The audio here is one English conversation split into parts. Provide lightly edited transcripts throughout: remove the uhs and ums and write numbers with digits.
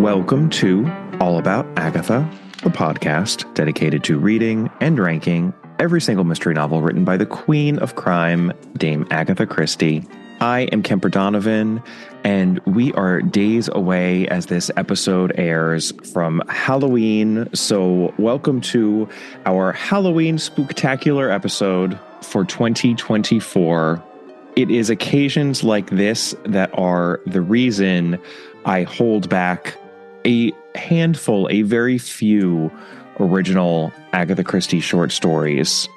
Welcome to All About Agatha, a podcast dedicated to reading and ranking every single mystery novel written by the Queen of Crime, Dame Agatha Christie. I am Kemper Donovan, and we are days away as this episode airs from Halloween. So welcome to our Halloween Spooktacular episode for 2024. It is occasions like this that are the reason I hold back a handful, a very few original Agatha Christie short stories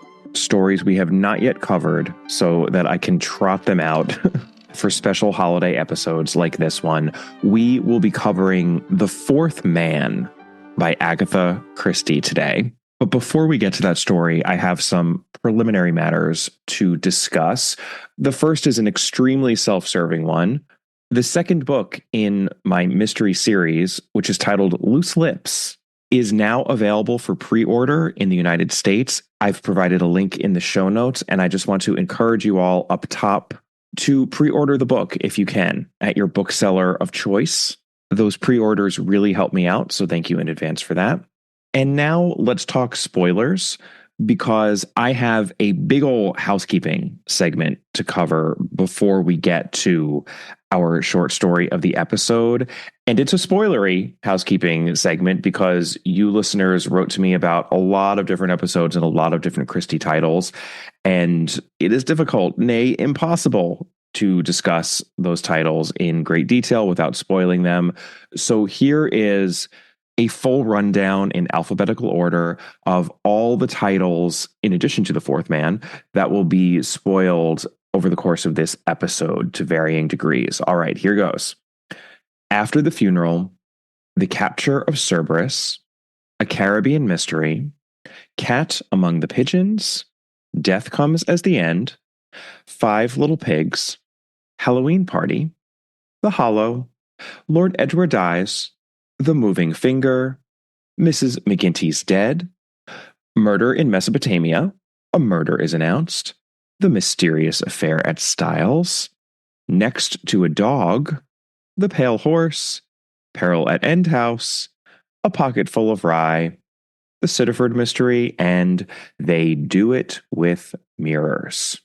we have not yet covered, so that I can trot them out for special holiday episodes like this one. We will be covering The Fourth Man by Agatha Christie today. But before we get to that story, I have some preliminary matters to discuss. The first is an extremely self-serving one. The second book in my mystery series, which is titled Loose Lips, is now available for pre-order in the United States. I've provided a link in the show notes, and I just want to encourage you all up top to pre-order the book if you can at your bookseller of choice. Those pre-orders really help me out, so thank you in advance for that. And now let's talk spoilers, because I have a big ol' housekeeping segment to cover before we get to our short story of the episode. And it's a spoilery housekeeping segment because you listeners wrote to me about a lot of different episodes and a lot of different Christie titles. And it is difficult, nay, impossible, to discuss those titles in great detail without spoiling them. So here is a full rundown in alphabetical order of all the titles, in addition to The Fourth Man, that will be spoiled over the course of this episode to varying degrees. All right, here goes. After the Funeral, The Capture of Cerberus, A Caribbean Mystery, Cat Among the Pigeons, Death Comes as the End, Five Little Pigs, Halloween Party, The Hollow, Lord Edward Dies, The Moving Finger, Mrs. McGinty's Dead, Murder in Mesopotamia, A Murder is Announced, The Mysterious Affair at Styles, Next to a Dog, The Pale Horse, Peril at End House, A Pocket Full of Rye, The Sitterford Mystery, and They Do It with Mirrors.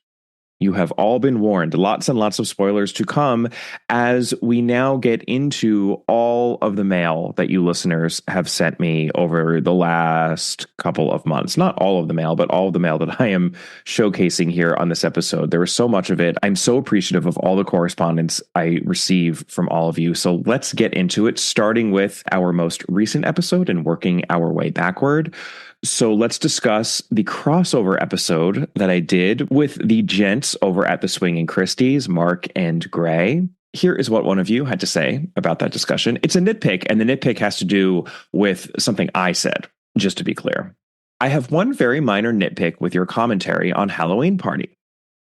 You have all been warned. Lots and lots of spoilers to come as we now get into all of the mail that you listeners have sent me over the last couple of months. Not all of the mail, but all of the mail that I am showcasing here on this episode. There was so much of it. I'm so appreciative of all the correspondence I receive from all of you. So let's get into it, starting with our most recent episode and working our way backward. So let's discuss the crossover episode that I did with the gents over at the Swinging Christies, Mark and Gray. Here is what one of you had to say about that discussion. It's a nitpick, and the nitpick has to do with something I said, just to be clear. I have one very minor nitpick with your commentary on Halloween Party.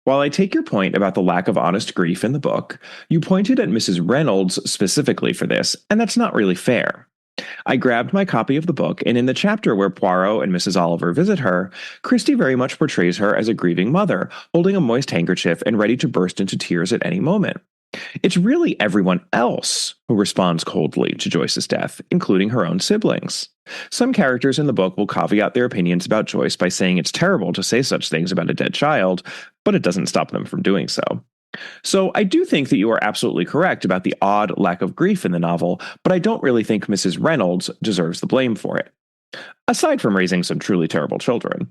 While I take your point about the lack of honest grief in the book, you pointed at Mrs. Reynolds specifically for this, and that's not really fair. I grabbed my copy of the book, and in the chapter where Poirot and Mrs. Oliver visit her, Christie very much portrays her as a grieving mother, holding a moist handkerchief and ready to burst into tears at any moment. It's really everyone else who responds coldly to Joyce's death, including her own siblings. Some characters in the book will caveat their opinions about Joyce by saying it's terrible to say such things about a dead child, but it doesn't stop them from doing so. So I do think that you are absolutely correct about the odd lack of grief in the novel, but I don't really think Mrs. Reynolds deserves the blame for it. Aside from raising some truly terrible children.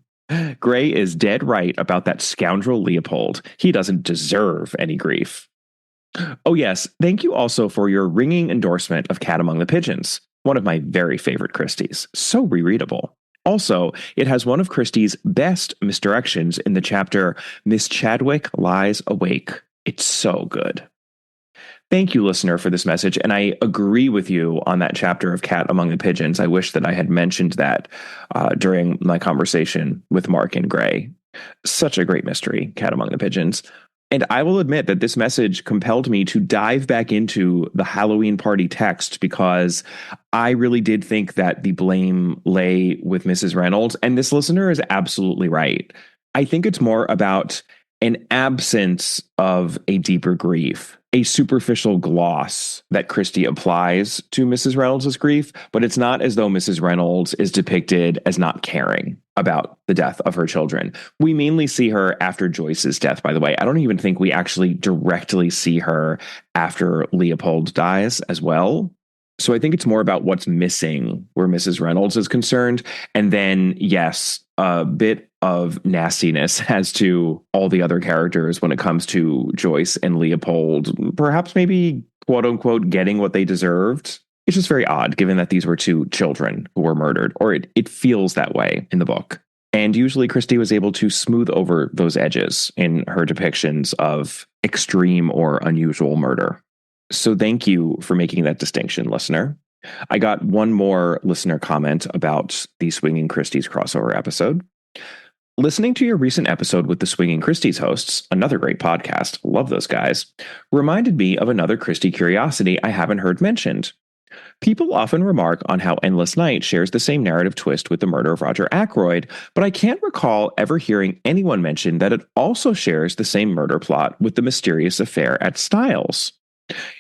Gray is dead right about that scoundrel Leopold. He doesn't deserve any grief. Oh yes, thank you also for your ringing endorsement of Cat Among the Pigeons, one of my very favorite Christies. So rereadable. Also, it has one of Christie's best misdirections in the chapter Miss Chadwick Lies Awake. It's so good. Thank you, listener, for this message, and I agree with you on that chapter of Cat Among the Pigeons. I wish that I had mentioned that during my conversation with Mark and Gray. Such a great mystery, Cat Among the Pigeons. And I will admit that this message compelled me to dive back into the Halloween Party text because I really did think that the blame lay with Mrs. Reynolds, and this listener is absolutely right. I think it's more about an absence of a deeper grief a superficial gloss that Christie applies to Mrs. Reynolds' grief, but it's not as though Mrs. Reynolds is depicted as not caring about the death of her children. We mainly see her after Joyce's death, by the way. I don't even think we actually directly see her after Leopold dies as well. So I think it's more about what's missing where Mrs. Reynolds is concerned. And then, yes, a bit of nastiness as to all the other characters when it comes to Joyce and Leopold, perhaps maybe, quote unquote, getting what they deserved. It's just very odd, given that these were two children who were murdered, or it feels that way in the book. And usually Christie was able to smooth over those edges in her depictions of extreme or unusual murder. So thank you for making that distinction, listener. I got one more listener comment about the Swinging Christie's crossover episode. Listening to your recent episode with the Swinging Christie's hosts, another great podcast, love those guys, reminded me of another Christie curiosity I haven't heard mentioned. People often remark on how Endless Night shares the same narrative twist with the murder of Roger Ackroyd, but I can't recall ever hearing anyone mention that it also shares the same murder plot with the mysterious affair at Styles.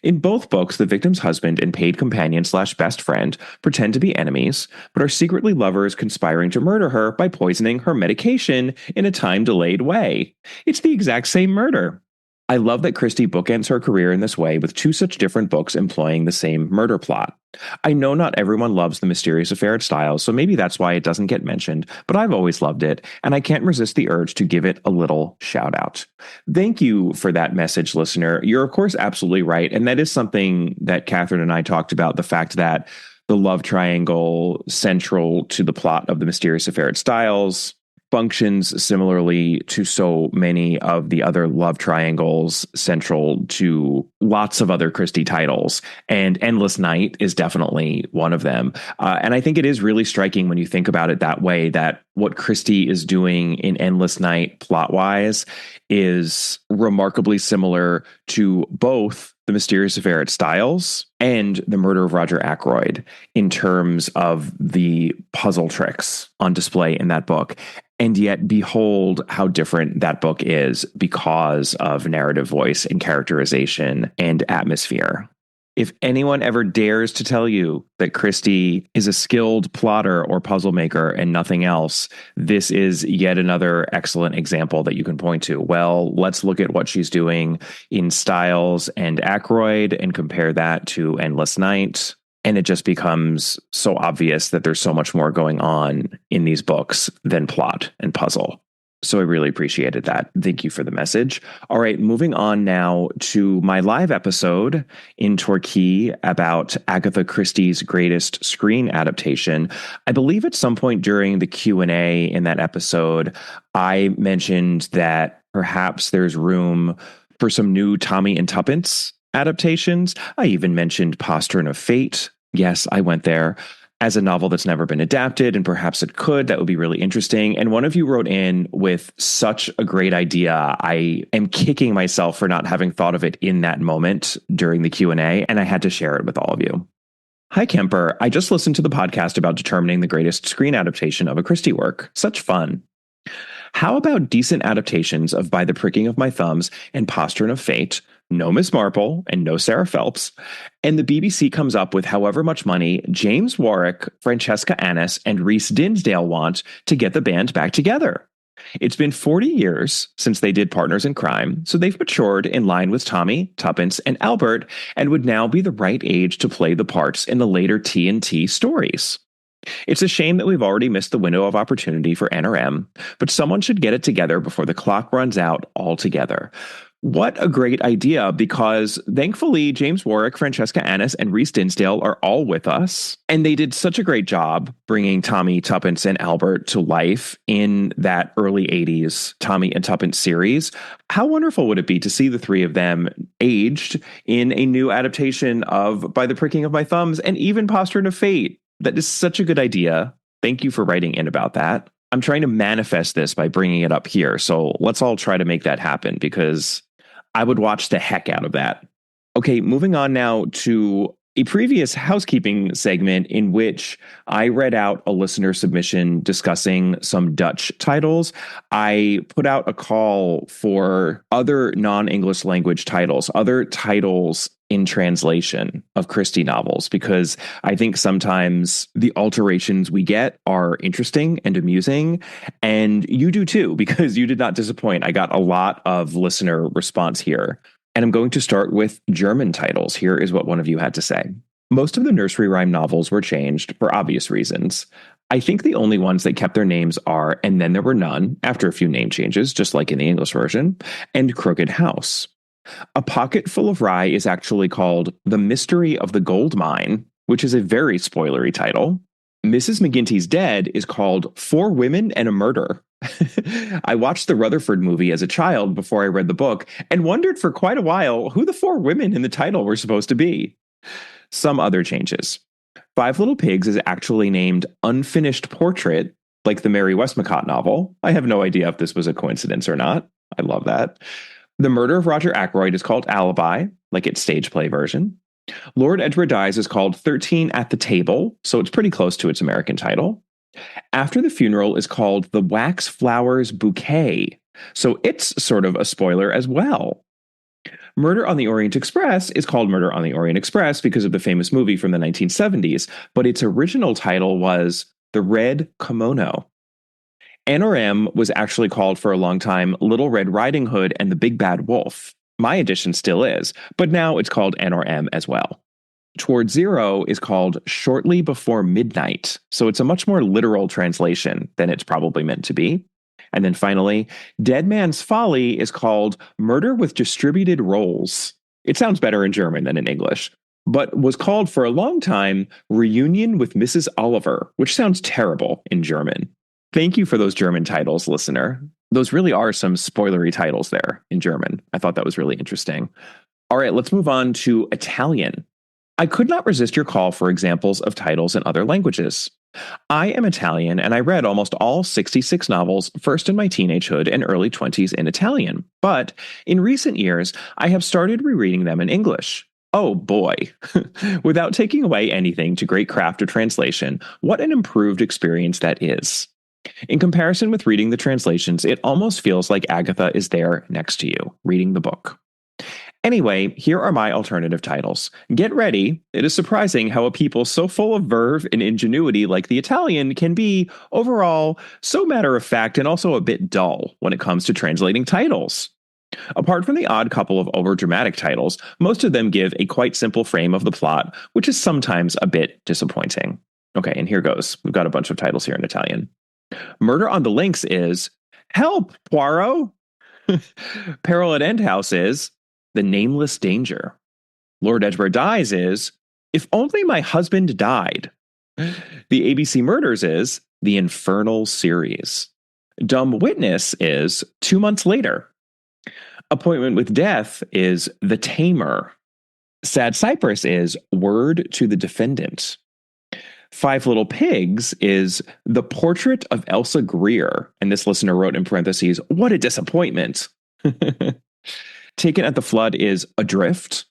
In both books, the victim's husband and paid companion/best friend pretend to be enemies, but are secretly lovers conspiring to murder her by poisoning her medication in a time-delayed way. It's the exact same murder. I love that Christie bookends her career in this way with two such different books employing the same murder plot. I know not everyone loves The Mysterious Affair at Styles, so maybe that's why it doesn't get mentioned, but I've always loved it, and I can't resist the urge to give it a little shout out. Thank you for that message, listener. You're, of course, absolutely right, and that is something that Catherine and I talked about, the fact that the love triangle central to the plot of The Mysterious Affair at Styles functions similarly to so many of the other love triangles central to lots of other Christie titles. And Endless Night is definitely one of them. And I think it is really striking when you think about it that way, that what Christie is doing in Endless Night plot-wise is remarkably similar to both The Mysterious Affair at Styles and The Murder of Roger Ackroyd in terms of the puzzle tricks on display in that book. And yet, behold how different that book is because of narrative voice and characterization and atmosphere. If anyone ever dares to tell you that Christie is a skilled plotter or puzzle maker and nothing else, this is yet another excellent example that you can point to. Well, let's look at what she's doing in Styles and Ackroyd and compare that to Endless Night. And it just becomes so obvious that there's so much more going on in these books than plot and puzzle. So I really appreciated that. Thank you for the message. All right, moving on now to my live episode in Torquay about Agatha Christie's greatest screen adaptation. I believe at some point during the Q&A in that episode, I mentioned that perhaps there's room for some new Tommy and Tuppence adaptations. I even mentioned Postern of Fate. Yes, I went there. As a novel that's never been adapted, and perhaps it could. That would be really interesting. And one of you wrote in with such a great idea. I am kicking myself for not having thought of it in that moment during the Q&A, and I had to share it with all of you. Hi, Kemper. I just listened to the podcast about determining the greatest screen adaptation of a Christie work. Such fun. How about decent adaptations of By the Pricking of My Thumbs and Postern of Fate, no Miss Marple, and no Sarah Phelps, and the BBC comes up with however much money James Warwick, Francesca Annis, and Rhys Dinsdale want to get the band back together? It's been 40 years since they did Partners in Crime, so they've matured in line with Tommy, Tuppence, and Albert, and would now be the right age to play the parts in the later TNT stories. It's a shame that we've already missed the window of opportunity for NRM, but someone should get it together before the clock runs out altogether. What a great idea, because thankfully James Warwick, Francesca Annis, and Rhys Dinsdale are all with us, and they did such a great job bringing Tommy, Tuppence, and Albert to life in that early 80s Tommy and Tuppence series. How wonderful would it be to see the three of them aged in a new adaptation of By the Pricking of My Thumbs and even Postern of Fate? That is such a good idea. Thank you for writing in about that. I'm trying to manifest this by bringing it up here. So let's all try to make that happen, because I would watch the heck out of that. Okay, moving on now to a previous housekeeping segment in which I read out a listener submission discussing some Dutch titles. I put out a call for other non-English language titles, other titles in translation of Christie novels, because I think sometimes the alterations we get are interesting and amusing. And you do too, because you did not disappoint. I got a lot of listener response here. And I'm going to start with German titles. Here is what one of you had to say. Most of the nursery rhyme novels were changed for obvious reasons. I think the only ones that kept their names are And Then There Were None, after a few name changes, just like in the English version, and Crooked House. A Pocket Full of Rye is actually called The Mystery of the Gold Mine, which is a very spoilery title. Mrs. McGinty's Dead is called Four Women and a Murder. I watched the Rutherford movie as a child before I read the book and wondered for quite a while who the four women in the title were supposed to be. Some other changes. Five Little Pigs is actually named Unfinished Portrait, like the Mary Westmacott novel. I have no idea if this was a coincidence or not. I love that. The Murder of Roger Ackroyd is called Alibi, like its stage play version. Lord Edward Dies is called 13 at the Table, so it's pretty close to its American title. After the Funeral is called The Wax Flowers Bouquet, so it's sort of a spoiler as well. Murder on the Orient Express is called Murder on the Orient Express because of the famous movie from the 1970s, but its original title was The Red Kimono. NRM was actually called for a long time Little Red Riding Hood and the Big Bad Wolf. My edition still is, but now it's called NRM as well. Toward Zero is called Shortly Before Midnight, so it's a much more literal translation than it's probably meant to be. And then finally, Dead Man's Folly is called Murder with Distributed Roles. It sounds better in German than in English, but was called for a long time Reunion with Mrs. Oliver, which sounds terrible in German. Thank you for those German titles, listener. Those really are some spoilery titles there in German. I thought that was really interesting. All right, let's move on to Italian. I could not resist your call for examples of titles in other languages. I am Italian, and I read almost all 66 novels first in my teenagehood and early 20s in Italian. But in recent years, I have started rereading them in English. Oh boy. Without taking away anything to great craft or translation, what an improved experience that is. In comparison with reading the translations, it almost feels like Agatha is there next to you, reading the book. Anyway, here are my alternative titles. Get ready. It is surprising how a people so full of verve and ingenuity like the Italian can be, overall, so matter-of-fact and also a bit dull when it comes to translating titles. Apart from the odd couple of overdramatic titles, most of them give a quite simple frame of the plot, which is sometimes a bit disappointing. Okay, and here goes. We've got a bunch of titles here in Italian. Murder on the Links is Help, Poirot! Peril at End House is The Nameless Danger. Lord Edward Dies is If Only My Husband Died. The ABC Murders is The Infernal Series. Dumb Witness is 2 Months Later. Appointment with Death is The Tamer. Sad Cypress is Word to the Defendant. Five Little Pigs is The Portrait of Elsa Greer. And this listener wrote in parentheses, what a disappointment. Taken at the Flood is Adrift.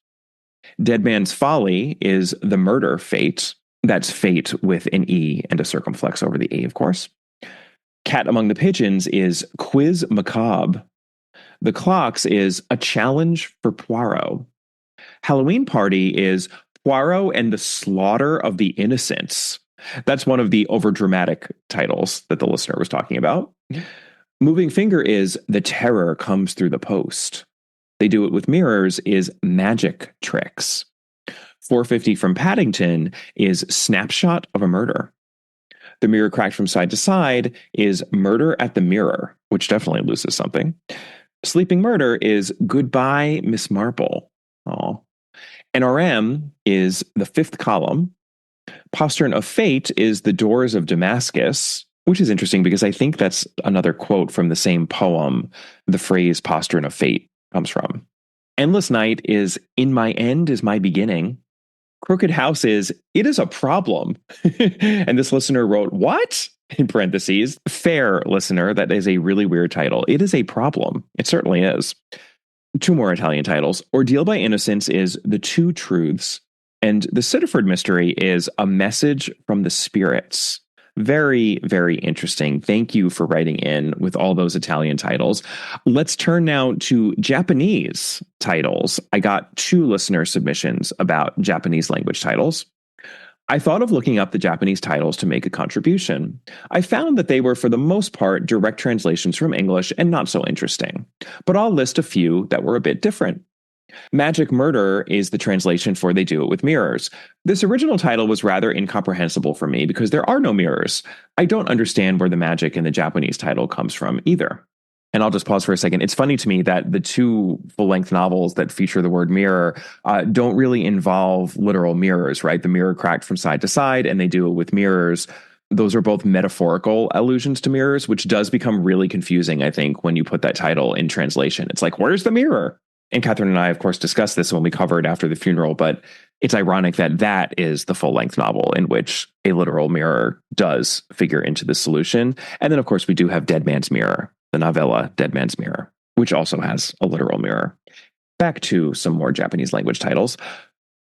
Dead Man's Folly is The Murder Fate. That's fate with an E and a circumflex over the E, of course. Cat Among the Pigeons is Quiz Macabre. The Clocks is A Challenge for Poirot. Halloween Party is Poirot and the Slaughter of the Innocents. That's one of the overdramatic titles that the listener was talking about. Moving Finger is The Terror Comes Through the Post. They Do It With Mirrors is Magic Tricks. 450 from Paddington is Snapshot of a Murder. The Mirror Cracked from Side to Side is Murder at the Mirror, which definitely loses something. Sleeping Murder is Goodbye, Miss Marple. Aw. NRM is The Fifth Column. Postern of Fate is The Doors of Damascus, which is interesting because I think that's another quote from the same poem the phrase Postern of Fate comes from. Endless Night is In My End is My Beginning. Crooked House is It Is a Problem. And this listener wrote, what? In parentheses, fair listener, that is a really weird title. It is a problem. It certainly is. Two more Italian titles. Ordeal by Innocence is The Two Truths. And the Sitterford mystery is A Message from the Spirits. Very, very interesting. Thank you for writing in with all those Italian titles. Let's turn now to Japanese titles. I got 2 listener submissions about Japanese language titles. I thought of looking up the Japanese titles to make a contribution. I found that they were, for the most part, direct translations from English and not so interesting. But I'll list a few that were a bit different. Magic Murder is the translation for They Do It With Mirrors. This original title was rather incomprehensible for me because there are no mirrors. I don't understand where the magic in the Japanese title comes from either. And I'll just pause for a second. It's funny to me that the 2 full-length novels that feature the word mirror don't really involve literal mirrors, right? The mirror cracked from side to side, and They Do It With Mirrors. Those are both metaphorical allusions to mirrors, which does become really confusing, I think, when you put that title in translation. It's like, where's the mirror? And Catherine and I, of course, discussed this when we covered After the Funeral, but it's ironic that that is the full-length novel in which a literal mirror does figure into the solution. And then, of course, we do have Dead Man's Mirror, the novella Dead Man's Mirror, which also has a literal mirror. Back to some more Japanese language titles.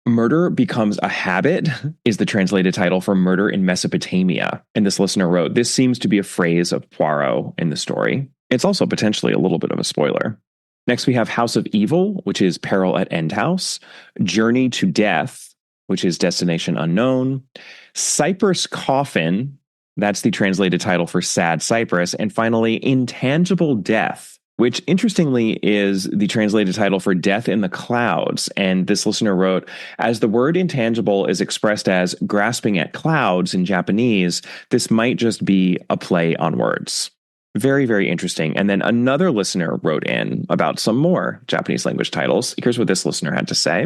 Murder Becomes a Habit is the translated title for Murder in Mesopotamia. And this listener wrote, this seems to be a phrase of Poirot in the story. It's also potentially a little bit of a spoiler. Next, we have House of Evil, which is Peril at End House. Journey to Death, which is Destination Unknown. Cypress Coffin, that's the translated title for Sad Cypress. And finally, Intangible Death, which interestingly is the translated title for Death in the Clouds. And this listener wrote, as the word intangible is expressed as grasping at clouds in Japanese, this might just be a play on words. Very, very interesting. And then another listener wrote in about some more Japanese language titles. Here's what this listener had to say.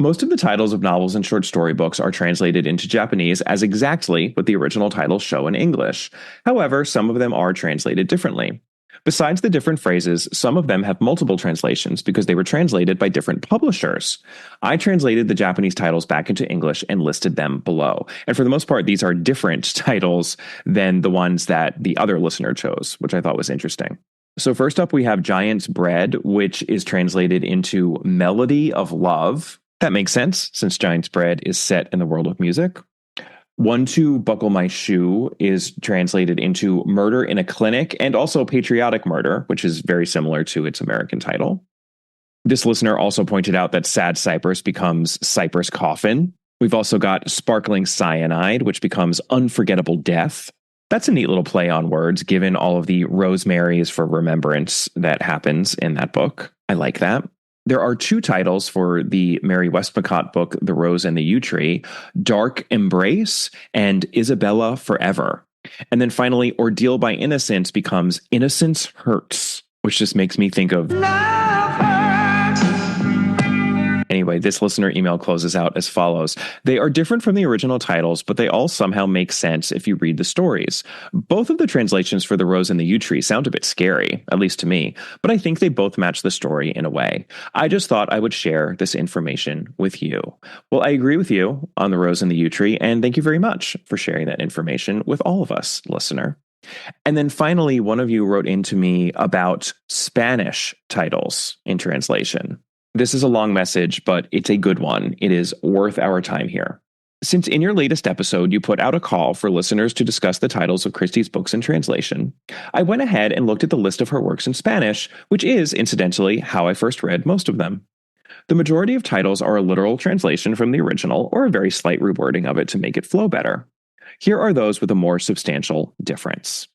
Most of the titles of novels and short story books are translated into Japanese as exactly what the original titles show in English. However, some of them are translated differently. Besides the different phrases, some of them have multiple translations because they were translated by different publishers. I translated the Japanese titles back into English and listed them below. And for the most part, these are different titles than the ones that the other listener chose, which I thought was interesting. So first up, we have Giant's Bread, which is translated into Melody of Love. That makes sense, since Giant's Bread is set in the world of music. 1-2 Buckle My Shoe is translated into Murder in a Clinic and also Patriotic Murder, which is very similar to its American title. This listener also pointed out that Sad Cypress becomes Cypress Coffin. We've also got Sparkling Cyanide, which becomes Unforgettable Death. That's a neat little play on words, given all of the Rosemary's for Remembrance that happens in that book. I like that. There are 2 titles for the Mary Westmacott book, The Rose and the Yew Tree, Dark Embrace and Isabella Forever. And then finally, Ordeal by Innocence becomes Innocence Hurts, which just makes me think of Love Hurts. Anyway, this listener email closes out as follows. They are different from the original titles, but they all somehow make sense if you read the stories. Both of the translations for The Rose and the Yew Tree sound a bit scary, at least to me, but I think they both match the story in a way. I just thought I would share this information with you. Well, I agree with you on The Rose and the Yew Tree, and thank you very much for sharing that information with all of us, listener. And then finally, one of you wrote into me about Spanish titles in translation. This is a long message, but it's a good one. It is worth our time here. Since in your latest episode, you put out a call for listeners to discuss the titles of Christie's books in translation, I went ahead and looked at the list of her works in Spanish, which is, incidentally, how I first read most of them. The majority of titles are a literal translation from the original or a very slight rewording of it to make it flow better. Here are those with a more substantial difference.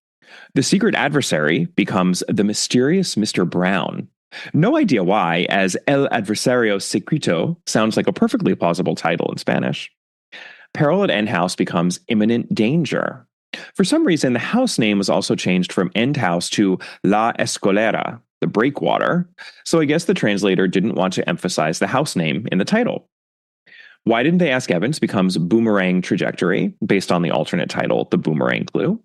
The Secret Adversary becomes The Mysterious Mr. Brown. No idea why, as El Adversario Secreto sounds like a perfectly plausible title in Spanish. Peril at End House becomes Imminent Danger. For some reason, the house name was also changed from End House to La Escolera, the breakwater, so I guess the translator didn't want to emphasize the house name in the title. Why Didn't They Ask Evans becomes Boomerang Trajectory, based on the alternate title, The Boomerang Clue.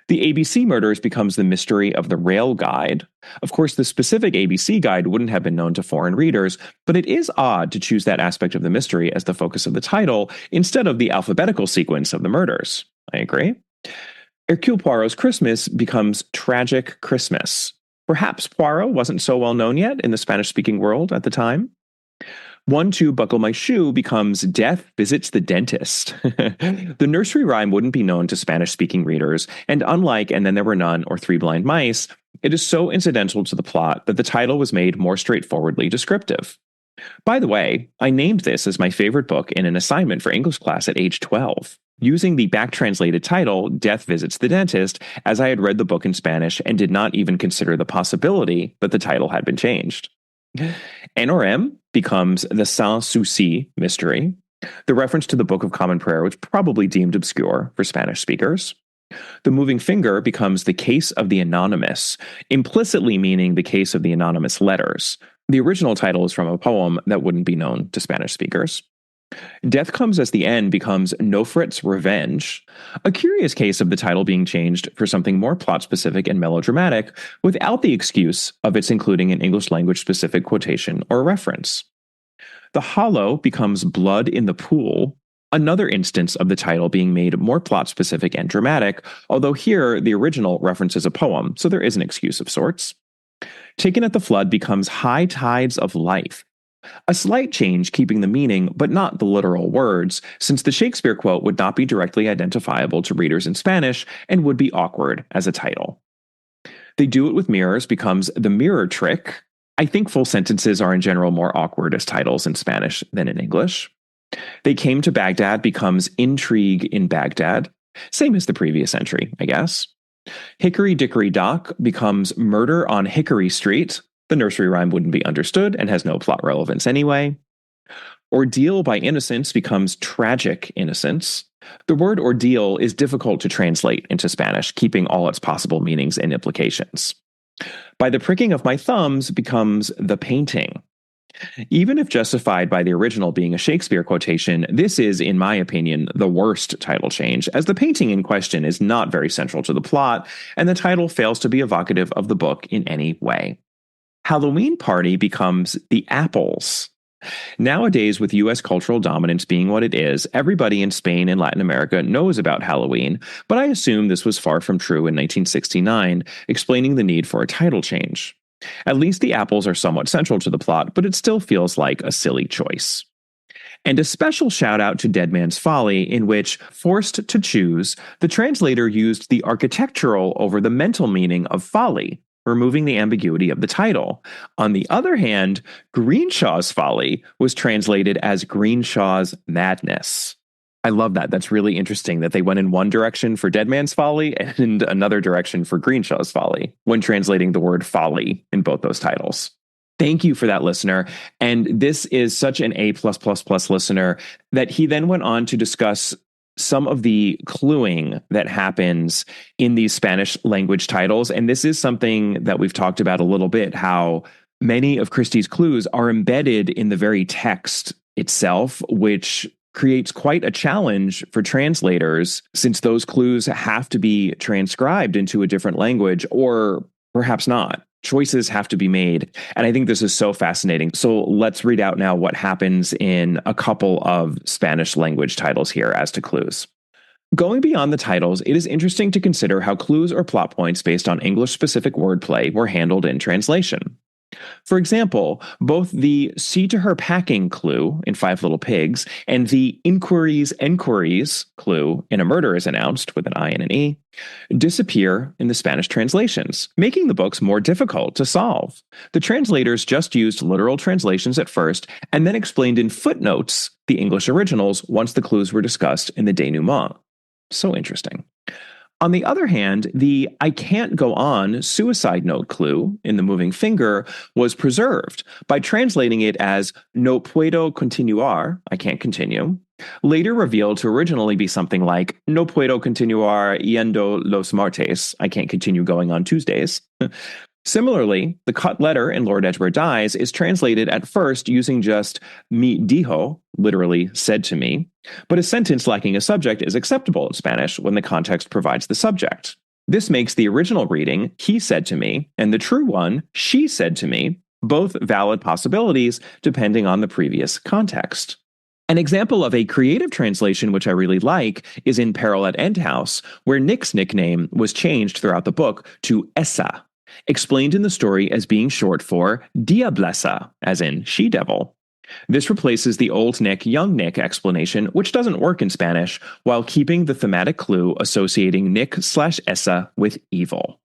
The ABC Murders becomes The Mystery of the Rail Guide. Of course, the specific ABC guide wouldn't have been known to foreign readers, but it is odd to choose that aspect of the mystery as the focus of the title instead of the alphabetical sequence of the murders. I agree. Hercule Poirot's Christmas becomes Tragic Christmas. Perhaps Poirot wasn't so well known yet in the Spanish-speaking world at the time. One, two, buckle my shoe becomes death visits the dentist. The nursery rhyme wouldn't be known to Spanish-speaking readers, and unlike And Then There Were None or Three Blind Mice, it is so incidental to the plot that the title was made more straightforwardly descriptive. By the way, I named this as my favorite book in an assignment for English class at age 12, using the back-translated title, Death Visits the Dentist, as I had read the book in Spanish and did not even consider the possibility that the title had been changed. N or M becomes the Sans Souci mystery. The reference to the Book of Common Prayer was probably deemed obscure for Spanish speakers. The moving finger becomes the case of the anonymous, implicitly meaning the case of the anonymous letters. The original title is from a poem that wouldn't be known to Spanish speakers. Death Comes as the End becomes Nofret's Revenge, a curious case of the title being changed for something more plot-specific and melodramatic without the excuse of its including an English language-specific quotation or reference. The Hollow becomes Blood in the Pool, another instance of the title being made more plot-specific and dramatic, although here the original references a poem, so there is an excuse of sorts. Taken at the Flood becomes High Tides of Life, a slight change keeping the meaning but not the literal words, since the Shakespeare quote would not be directly identifiable to readers in Spanish and would be awkward as a title. They Do It With Mirrors becomes The Mirror Trick. I think full sentences are in general more awkward as titles in Spanish than in English. They Came to Baghdad becomes Intrigue in Baghdad, same as the previous entry, I guess. Hickory Dickory Dock becomes Murder on Hickory Street. The nursery rhyme wouldn't be understood and has no plot relevance anyway. Ordeal by Innocence becomes Tragic Innocence. The word ordeal is difficult to translate into Spanish, keeping all its possible meanings and implications. By the Pricking of My Thumbs becomes The Painting. Even if justified by the original being a Shakespeare quotation, this is, in my opinion, the worst title change, as the painting in question is not very central to the plot, and the title fails to be evocative of the book in any way. Halloween Party becomes The Apples. Nowadays, with U.S. cultural dominance being what it is, everybody in Spain and Latin America knows about Halloween, but I assume this was far from true in 1969, explaining the need for a title change. At least the apples are somewhat central to the plot, but it still feels like a silly choice. And a special shout out to Dead Man's Folly, in which, forced to choose, the translator used the architectural over the mental meaning of folly, removing the ambiguity of the title. On the other hand, Greenshaw's Folly was translated as Greenshaw's Madness. I love that. That's really interesting that they went in one direction for Dead Man's Folly and another direction for Greenshaw's Folly when translating the word folly in both those titles. Thank you for that, listener. And this is such an A+++ listener that he then went on to discuss some of the cluing that happens in these Spanish language titles. And this is something that we've talked about a little bit, how many of Christie's clues are embedded in the very text itself, which creates quite a challenge for translators, since those clues have to be transcribed into a different language, or perhaps not. Choices have to be made. And I think this is so fascinating. So let's read out now what happens in a couple of Spanish language titles here as to clues. Going beyond the titles, it is interesting to consider how clues or plot points based on English-specific wordplay were handled in translation. For example, both the see to her packing clue in Five Little Pigs and the enquiries clue in A Murder is Announced with an I and an E disappear in the Spanish translations, making the books more difficult to solve. The translators just used literal translations at first and then explained in footnotes the English originals once the clues were discussed in the denouement. So interesting. On the other hand, the I can't go on suicide note clue in The Moving Finger was preserved by translating it as no puedo continuar, I can't continue, later revealed to originally be something like no puedo continuar yendo los martes, I can't continue going on Tuesdays. Similarly, the cut letter in Lord Edgeworth Dies is translated at first using just me dijo, literally said to me, but a sentence lacking a subject is acceptable in Spanish when the context provides the subject. This makes the original reading, he said to me, and the true one, she said to me, both valid possibilities depending on the previous context. An example of a creative translation which I really like is in Peril at End House, where Nick's nickname was changed throughout the book to Essa, explained in the story as being short for Diablessa, as in she-devil. This replaces the old Nick, young Nick explanation, which doesn't work in Spanish, while keeping the thematic clue associating Nick/Essa with evil.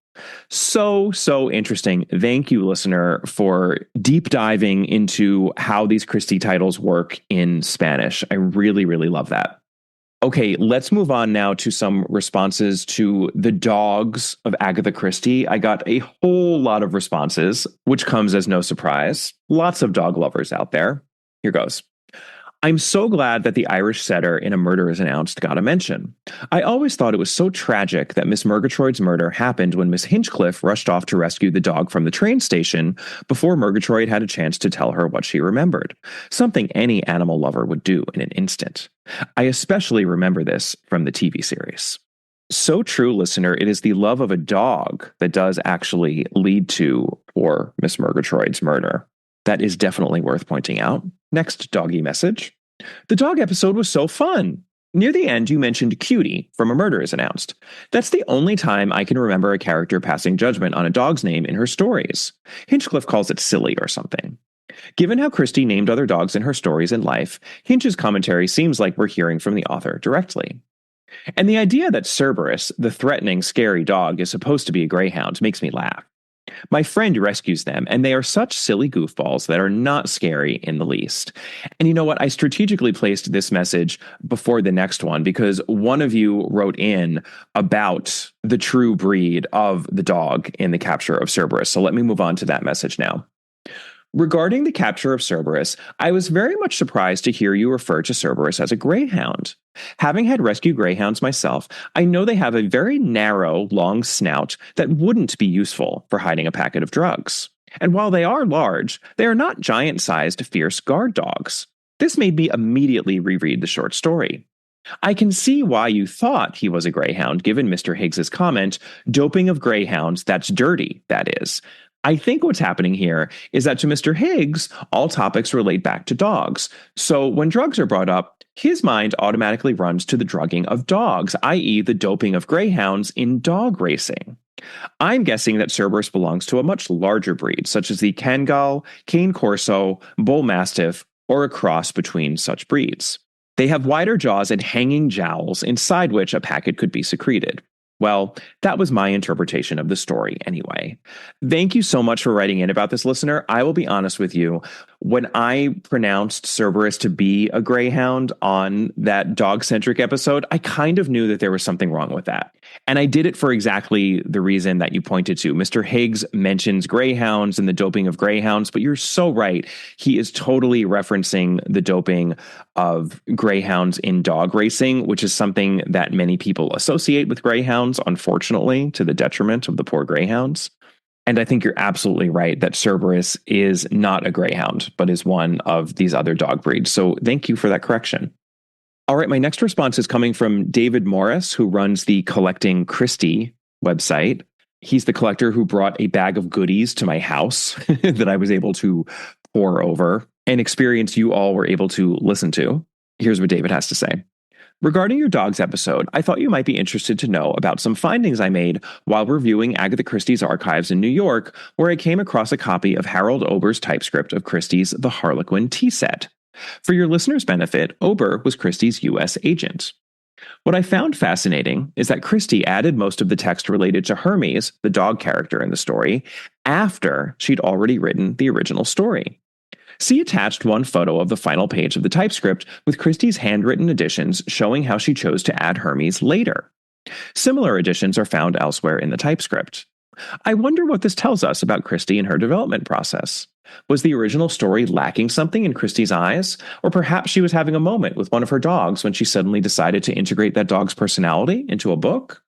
So interesting. Thank you, listener, for deep diving into how these Christie titles work in Spanish. I really, really love that. Okay, let's move on now to some responses to the dogs of Agatha Christie. I got a whole lot of responses, which comes as no surprise. Lots of dog lovers out there. Here goes. I'm so glad that the Irish setter in A Murder is Announced got a mention. I always thought it was so tragic that Miss Murgatroyd's murder happened when Miss Hinchcliffe rushed off to rescue the dog from the train station before Murgatroyd had a chance to tell her what she remembered, something any animal lover would do in an instant. I especially remember this from the TV series. So true, listener. It is the love of a dog that does actually lead to poor Miss Murgatroyd's murder. That is definitely worth pointing out. Next doggy message. The dog episode was so fun. Near the end, you mentioned Cutie from A Murder is Announced. That's the only time I can remember a character passing judgment on a dog's name in her stories. Hinchcliffe calls it silly or something. Given how Christie named other dogs in her stories in life, Hinch's commentary seems like we're hearing from the author directly. And the idea that Cerberus, the threatening, scary dog, is supposed to be a greyhound makes me laugh. My friend rescues them, and they are such silly goofballs that are not scary in the least. And you know what? I strategically placed this message before the next one because one of you wrote in about the true breed of the dog in the capture of Cerberus. So let me move on to that message now. Regarding the capture of Cerberus, I was very much surprised to hear you refer to Cerberus as a greyhound. Having had rescue greyhounds myself, I know they have a very narrow, long snout that wouldn't be useful for hiding a packet of drugs. And while they are large, they are not giant-sized, fierce guard dogs. This made me immediately reread the short story. I can see why you thought he was a greyhound, given Mr. Higgs's comment, doping of greyhounds, that's dirty, that is. I think what's happening here is that to Mr. Higgs, all topics relate back to dogs. So when drugs are brought up, his mind automatically runs to the drugging of dogs, i.e. the doping of greyhounds in dog racing. I'm guessing that Cerberus belongs to a much larger breed, such as the Kangal, Cane Corso, Bull Mastiff, or a cross between such breeds. They have wider jaws and hanging jowls, inside which a packet could be secreted. Well, that was my interpretation of the story anyway. Thank you so much for writing in about this, listener. I will be honest with you. When I pronounced Cerberus to be a greyhound on that dog-centric episode, I kind of knew that there was something wrong with that. And I did it for exactly the reason that you pointed to. Mr. Higgs mentions greyhounds and the doping of greyhounds, but you're so right. He is totally referencing the doping of greyhounds in dog racing, which is something that many people associate with greyhounds, unfortunately, to the detriment of the poor greyhounds. And I think you're absolutely right that Cerberus is not a greyhound, but is one of these other dog breeds. So thank you for that correction. All right, my next response is coming from David Morris, who runs the Collecting Christie website. He's the collector who brought a bag of goodies to my house that I was able to pour over, an experience you all were able to listen to. Here's what David has to say. Regarding your dogs episode, I thought you might be interested to know about some findings I made while reviewing Agatha Christie's archives in New York, where I came across a copy of Harold Ober's typescript of Christie's The Harlequin tea set. For your listeners' benefit, Ober was Christie's U.S. agent. What I found fascinating is that Christie added most of the text related to Hermes, the dog character in the story, after she'd already written the original story. See attached one photo of the final page of the typescript with Christie's handwritten additions showing how she chose to add Hermes later. Similar additions are found elsewhere in the typescript. I wonder what this tells us about Christie and her development process. Was the original story lacking something in Christie's eyes? Or perhaps she was having a moment with one of her dogs when she suddenly decided to integrate that dog's personality into a book?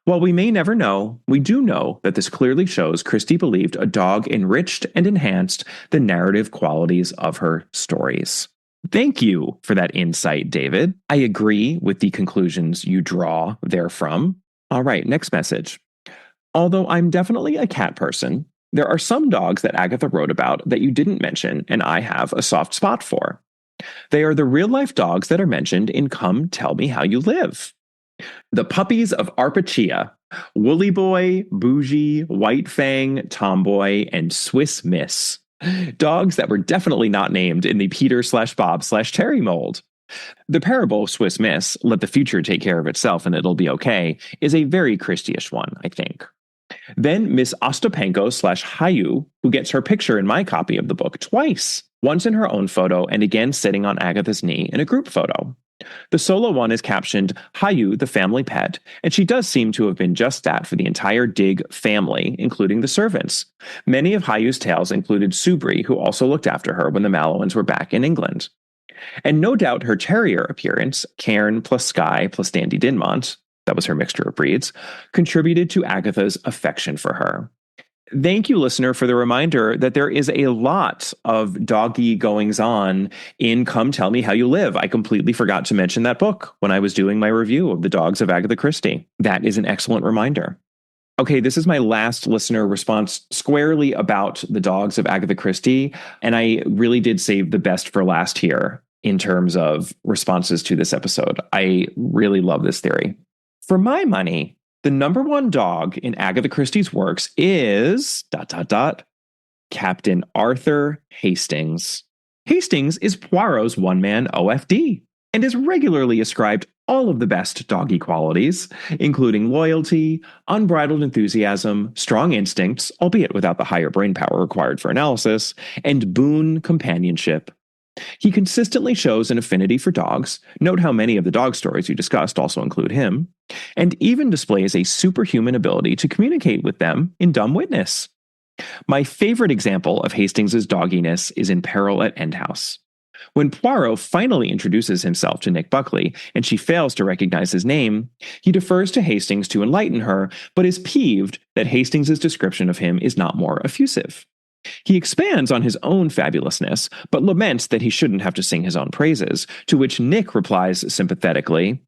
While we may never know, we do know that this clearly shows Christie believed a dog enriched and enhanced the narrative qualities of her stories. Thank you for that insight, David. I agree with the conclusions you draw therefrom. All right, next message. Although I'm definitely a cat person, there are some dogs that Agatha wrote about that you didn't mention and I have a soft spot for. They are the real-life dogs that are mentioned in Come Tell Me How You Live. The puppies of Arpachia, Woolly Boy, Bougie, White Fang, Tomboy, and Swiss Miss. Dogs that were definitely not named in the Peter/Bob/Terry mold. The parable Swiss Miss, let the future take care of itself and it'll be okay, is a very Christie-ish one, I think. Then Miss Ostapenko/Hayu, who gets her picture in my copy of the book twice, once in her own photo and again sitting on Agatha's knee in a group photo. The solo one is captioned Hayu, the family pet, and she does seem to have been just that for the entire Dig family, including the servants. Many of Hayu's tales included Subri, who also looked after her when the Mallowans were back in England. And no doubt her terrier appearance, Cairn plus Skye plus Dandy Dinmont, that was her mixture of breeds, contributed to Agatha's affection for her. Thank you, listener, for the reminder that there is a lot of doggy goings-on in Come Tell Me How You Live. I completely forgot to mention that book when I was doing my review of the dogs of Agatha Christie. That is an excellent reminder. Okay, this is my last listener response squarely about the dogs of Agatha Christie, and I really did save the best for last here in terms of responses to this episode. I really love this theory. For my money, the number one dog in Agatha Christie's works is ... Captain Arthur Hastings. Hastings is Poirot's one-man OFD and is regularly ascribed all of the best doggy qualities, including loyalty, unbridled enthusiasm, strong instincts, albeit without the higher brain power required for analysis, and boon companionship. He consistently shows an affinity for dogs, note how many of the dog stories you discussed also include him, and even displays a superhuman ability to communicate with them in dumb witness. My favorite example of Hastings' dogginess is in Peril at End House. When Poirot finally introduces himself to Nick Buckley and she fails to recognize his name, he defers to Hastings to enlighten her, but is peeved that Hastings' description of him is not more effusive. He expands on his own fabulousness, but laments that he shouldn't have to sing his own praises, to which Nick replies sympathetically,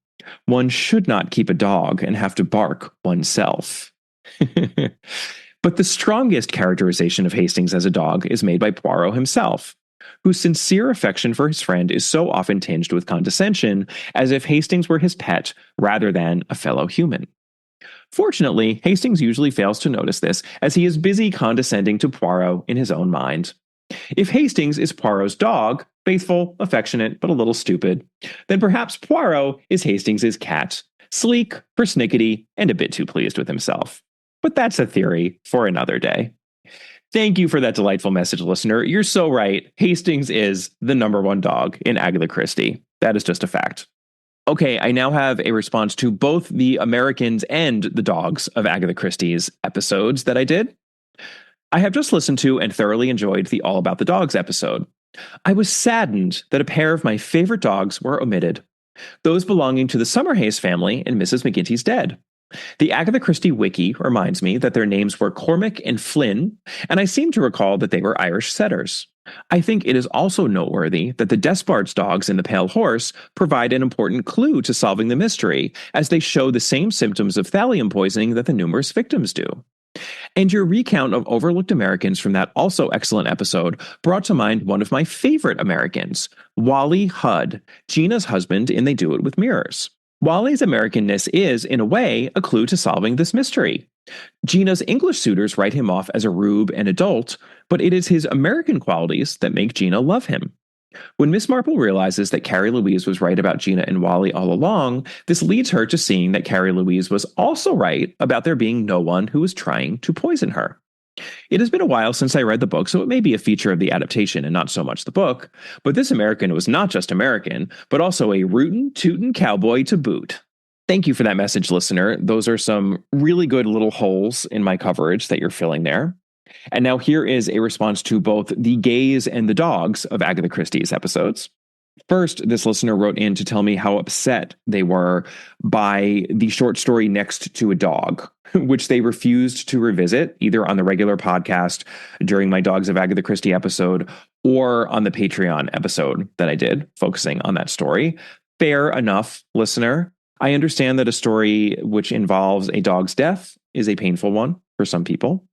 "One should not keep a dog and have to bark oneself." But the strongest characterization of Hastings as a dog is made by Poirot himself, whose sincere affection for his friend is so often tinged with condescension, as if Hastings were his pet rather than a fellow human. Fortunately, Hastings usually fails to notice this, as he is busy condescending to Poirot in his own mind. If Hastings is Poirot's dog, faithful, affectionate, but a little stupid, then perhaps Poirot is Hastings' cat, sleek, persnickety, and a bit too pleased with himself. But that's a theory for another day. Thank you for that delightful message, listener. You're so right. Hastings is the number one dog in Agatha Christie. That is just a fact. Okay, I now have a response to both the Americans and the dogs of Agatha Christie's episodes that I did. I have just listened to and thoroughly enjoyed the All About the Dogs episode. I was saddened that a pair of my favorite dogs were omitted, those belonging to the Summerhays family and Mrs. McGinty's dead. The Agatha Christie wiki reminds me that their names were Cormac and Flynn, and I seem to recall that they were Irish setters. I think it is also noteworthy that the Despard's dogs in The Pale Horse provide an important clue to solving the mystery, as they show the same symptoms of thallium poisoning that the numerous victims do. And your recount of overlooked Americans from that also excellent episode brought to mind one of my favorite Americans, Wally Hudd, Gina's husband in They Do It With Mirrors. Wally's Americanness is, in a way, a clue to solving this mystery. Gina's English suitors write him off as a rube and adult, but it is his American qualities that make Gina love him. When Miss Marple realizes that Carrie Louise was right about Gina and Wally all along, this leads her to seeing that Carrie Louise was also right about there being no one who was trying to poison her. It has been a while since I read the book, so it may be a feature of the adaptation and not so much the book, but this American was not just American, but also a rootin', tootin' cowboy to boot. Thank you for that message, listener. Those are some really good little holes in my coverage that you're filling there. And now here is a response to both the gays and the dogs of Agatha Christie's episodes. First, this listener wrote in to tell me how upset they were by the short story Next to a Dog, which they refused to revisit either on the regular podcast during my Dogs of Agatha Christie episode or on the Patreon episode that I did, focusing on that story. Fair enough, listener. I understand that a story which involves a dog's death is a painful one for some people.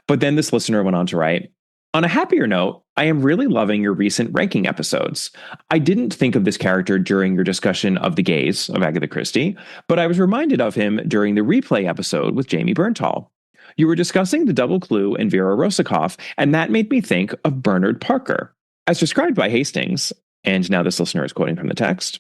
But then this listener went on to write, on a happier note, I am really loving your recent ranking episodes. I didn't think of this character during your discussion of the gays of Agatha Christie, but I was reminded of him during the replay episode with Jamie Berntal. You were discussing the double clue in Vera Rosikoff, and that made me think of Bernard Parker. As described by Hastings, and now this listener is quoting from the text,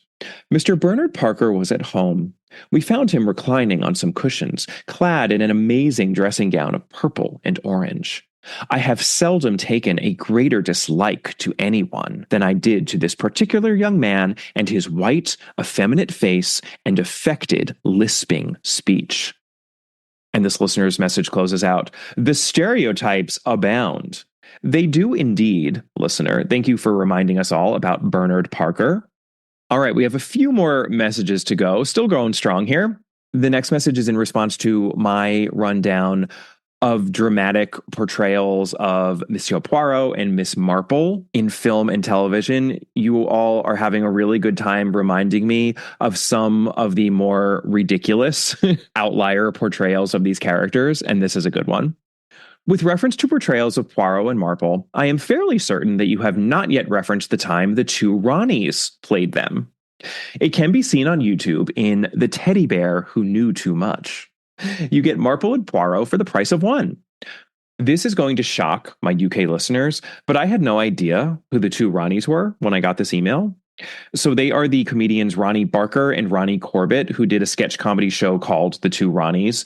Mr. Bernard Parker was at home. We found him reclining on some cushions, clad in an amazing dressing gown of purple and orange. I have seldom taken a greater dislike to anyone than I did to this particular young man and his white, effeminate face and affected, lisping speech. And this listener's message closes out, the stereotypes abound. They do indeed, listener. Thank you for reminding us all about Bernard Parker. All right, we have a few more messages to go. Still going strong here. The next message is in response to my rundown of dramatic portrayals of Monsieur Poirot and Miss Marple in film and television. You all are having a really good time reminding me of some of the more ridiculous outlier portrayals of these characters, and this is a good one. With reference to portrayals of Poirot and Marple, I am fairly certain that you have not yet referenced the time the two Ronnies played them. It can be seen on YouTube in The Teddy Bear Who Knew Too Much. You get Marple and Poirot for the price of one. This is going to shock my UK listeners, but I had no idea who the two Ronnies were when I got this email. So they are the comedians Ronnie Barker and Ronnie Corbett, who did a sketch comedy show called The Two Ronnies,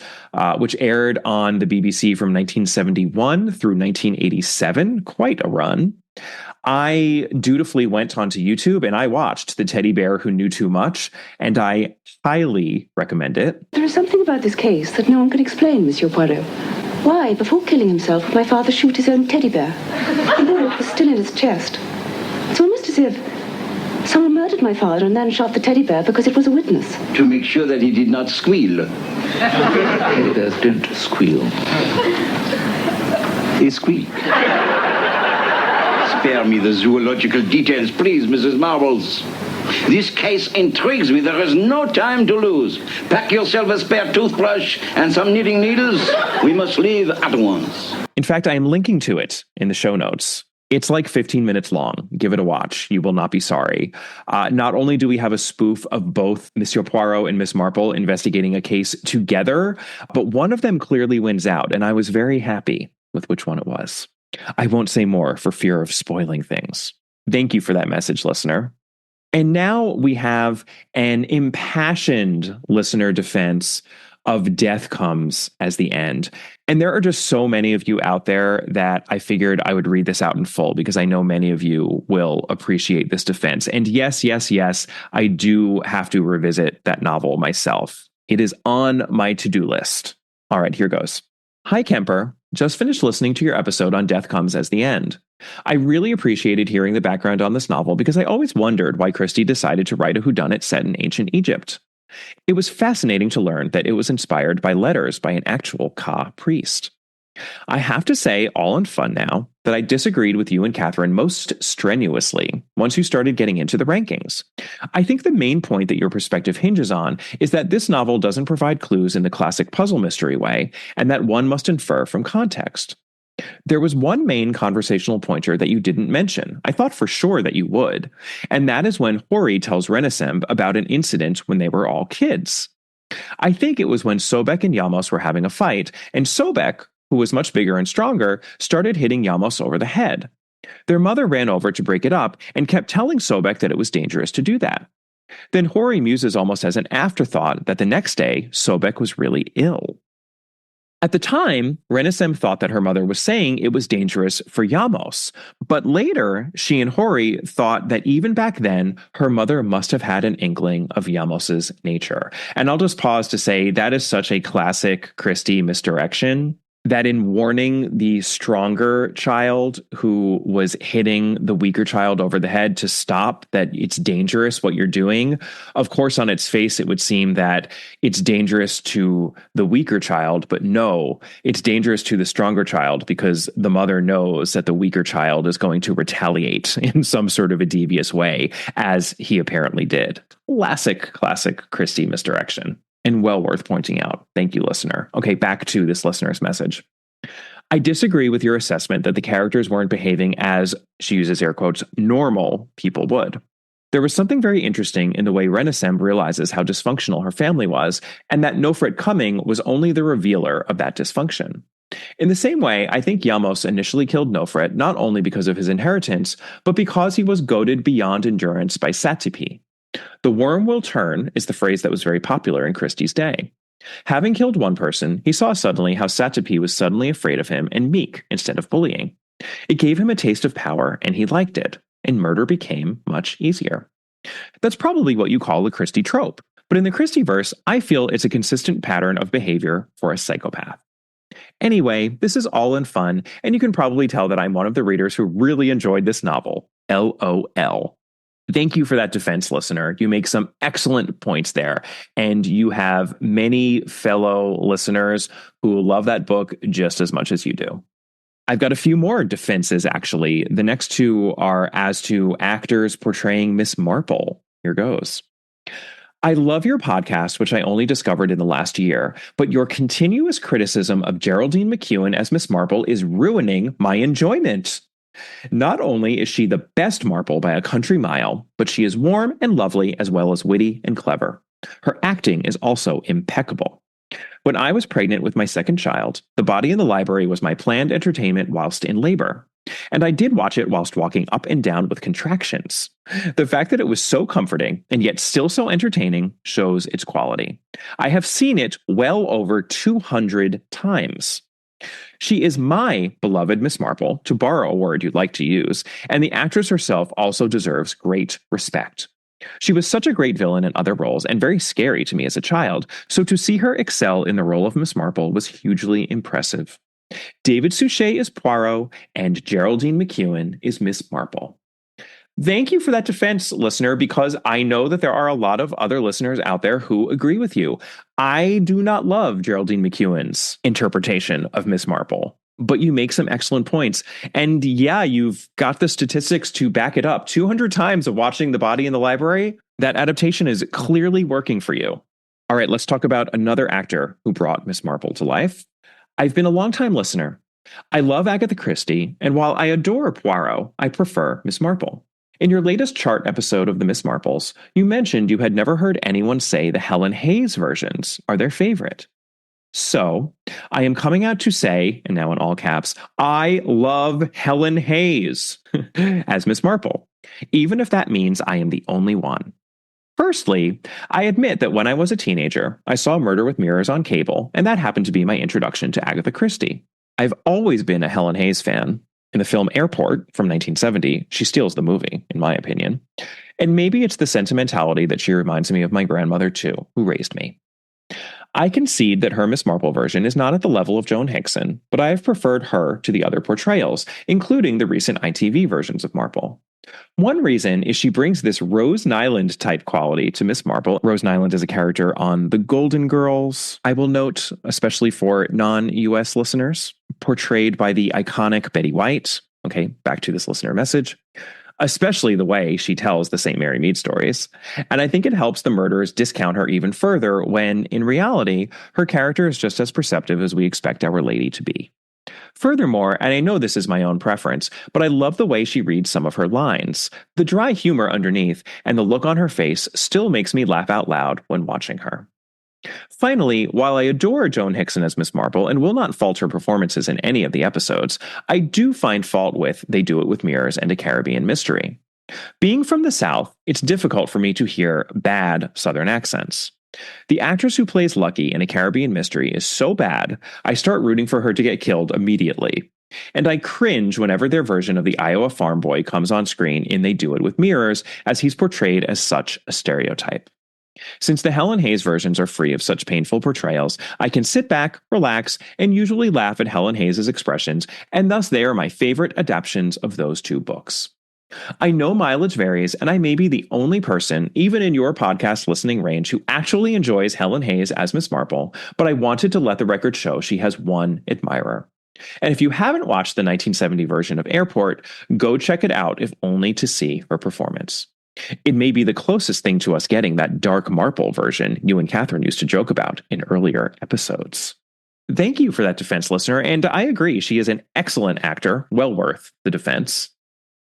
which aired on the BBC from 1971 through 1987. Quite a run. I dutifully went onto YouTube and I watched The Teddy Bear Who Knew Too Much, and I highly recommend it. There is something about this case that no one can explain, Monsieur Poirot. Why, before killing himself, would my father shoot his own teddy bear? The bullet was still in his chest. It's almost as if someone murdered my father and then shot the teddy bear because it was a witness. To make sure that he did not squeal. Teddy bears don't squeal. They squeak. Spare me the zoological details, please, Mrs. Marbles. This case intrigues me. There is no time to lose. Pack yourself a spare toothbrush and some knitting needles. We must leave at once. In fact, I am linking to it in the show notes. It's like 15 minutes long. Give it a watch. You will not be sorry. Not only do we have a spoof of both Monsieur Poirot and Miss Marple investigating a case together, but one of them clearly wins out, and I was very happy with which one it was. I won't say more for fear of spoiling things. Thank you for that message, listener. And now we have an impassioned listener defense of Death Comes as the End. And there are just so many of you out there that I figured I would read this out in full because I know many of you will appreciate this defense. And yes, I do have to revisit that novel myself. It is on my to-do list. All right, here goes. Hi, Kemper. Just finished listening to your episode on Death Comes as the End. I really appreciated hearing the background on this novel because I always wondered why Christie decided to write a whodunit set in ancient Egypt. It was fascinating to learn that it was inspired by letters by an actual Ka priest. I have to say, all in fun now, that I disagreed with you and Catherine most strenuously once you started getting into the rankings. I think the main point that your perspective hinges on is that this novel doesn't provide clues in the classic puzzle mystery way, and that one must infer from context. There was one main conversational pointer that you didn't mention. I thought for sure that you would, and that is when Hori tells Renesmee about an incident when they were all kids. I think it was when Sobek and Yamos were having a fight, and Sobek, who was much bigger and stronger, started hitting Yamos over the head. Their mother ran over to break it up and kept telling Sobek that it was dangerous to do that. Then Hori muses almost as an afterthought that the next day, Sobek was really ill. At the time, Renesmee thought that her mother was saying it was dangerous for Yamos, but later, she and Hori thought that even back then, her mother must have had an inkling of Yamos's nature. And I'll just pause to say that is such a classic Christie misdirection, that in warning the stronger child who was hitting the weaker child over the head to stop, that it's dangerous what you're doing. Of course, on its face, it would seem that it's dangerous to the weaker child, but no, it's dangerous to the stronger child because the mother knows that the weaker child is going to retaliate in some sort of a devious way, as he apparently did. Classic Christie misdirection. And well worth pointing out. Thank you, listener. Okay, back to this listener's message. I disagree with your assessment that the characters weren't behaving as, she uses air quotes, normal people would. There was something very interesting in the way Renesmee realizes how dysfunctional her family was, and that Nofret coming was only the revealer of that dysfunction. In the same way, I think Yamos initially killed Nofret not only because of his inheritance, but because he was goaded beyond endurance by Satipi. The worm will turn is the phrase that was very popular in Christie's day. Having killed one person, he saw suddenly how Satipi was suddenly afraid of him and meek instead of bullying. It gave him a taste of power, and he liked it, and murder became much easier. That's probably what you call a Christie trope, but in the Christie verse, I feel it's a consistent pattern of behavior for a psychopath. Anyway, this is all in fun, and you can probably tell that I'm one of the readers who really enjoyed this novel. LOL. Thank you for that defense, listener. You make some excellent points there, and you have many fellow listeners who love that book just as much as you do. I've got a few more defenses, actually. The next two are as to actors portraying Miss Marple. Here goes. I love your podcast, which I only discovered in the last year, but your continuous criticism of Geraldine McEwen as Miss Marple is ruining my enjoyment. Not only is she the best Marple by a country mile, but she is warm and lovely as well as witty and clever. Her acting is also impeccable. When I was pregnant with my second child, The Body in the Library was my planned entertainment whilst in labor. And I did watch it whilst walking up and down with contractions. The fact that it was so comforting and yet still so entertaining shows its quality. I have seen it well over 200 times. She is my beloved Miss Marple, to borrow a word you'd like to use, and the actress herself also deserves great respect. She was such a great villain in other roles and very scary to me as a child, so to see her excel in the role of Miss Marple was hugely impressive. David Suchet is Poirot, and Geraldine McEwen is Miss Marple. Thank you for that defense, listener, because I know that there are a lot of other listeners out there who agree with you. I do not love Geraldine McEwen's interpretation of Miss Marple, but you make some excellent points. And yeah, you've got the statistics to back it up. 200 times of watching The Body in the Library, that adaptation is clearly working for you. All right, let's talk about another actor who brought Miss Marple to life. I've been a longtime listener. I love Agatha Christie, and while I adore Poirot, I prefer Miss Marple. In your latest chart episode of the Miss Marples, you mentioned you had never heard anyone say the Helen Hayes versions are their favorite. So, I am coming out to say, and now in all caps, I love Helen Hayes as Miss Marple, even if that means I am the only one. Firstly, I admit that when I was a teenager, I saw Murder with Mirrors on cable, and that happened to be my introduction to Agatha Christie. I've always been a Helen Hayes fan. In the film Airport from 1970, she steals the movie, in my opinion. And maybe it's the sentimentality that she reminds me of my grandmother, too, who raised me. I concede that her Miss Marple version is not at the level of Joan Hickson, but I have preferred her to the other portrayals, including the recent ITV versions of Marple. One reason is she brings this Rose Nyland type quality to Miss Marple. Rose Nyland is a character on The Golden Girls, I will note, especially for non-US listeners, portrayed by the iconic Betty White. Okay, back to this listener message. Especially the way she tells the St. Mary Mead stories. And I think it helps the murderers discount her even further when, in reality, her character is just as perceptive as we expect Our Lady to be. Furthermore, and I know this is my own preference, but I love the way she reads some of her lines. The dry humor underneath and the look on her face still makes me laugh out loud when watching her. Finally, while I adore Joan Hickson as Miss Marple and will not fault her performances in any of the episodes, I do find fault with They Do It With Mirrors and A Caribbean Mystery. Being from the South, it's difficult for me to hear bad Southern accents. The actress who plays Lucky in A Caribbean Mystery is so bad, I start rooting for her to get killed immediately. And I cringe whenever their version of the Iowa farm boy comes on screen in They Do It With Mirrors, as he's portrayed as such a stereotype. Since the Helen Hayes versions are free of such painful portrayals, I can sit back, relax, and usually laugh at Helen Hayes' expressions, and thus they are my favorite adaptions of those two books. I know mileage varies, and I may be the only person, even in your podcast listening range, who actually enjoys Helen Hayes as Miss Marple, but I wanted to let the record show she has one admirer. And if you haven't watched the 1970 version of Airport, go check it out, if only to see her performance. It may be the closest thing to us getting that dark Marple version you and Catherine used to joke about in earlier episodes. Thank you for that defense, listener, and I agree, she is an excellent actor, well worth the defense.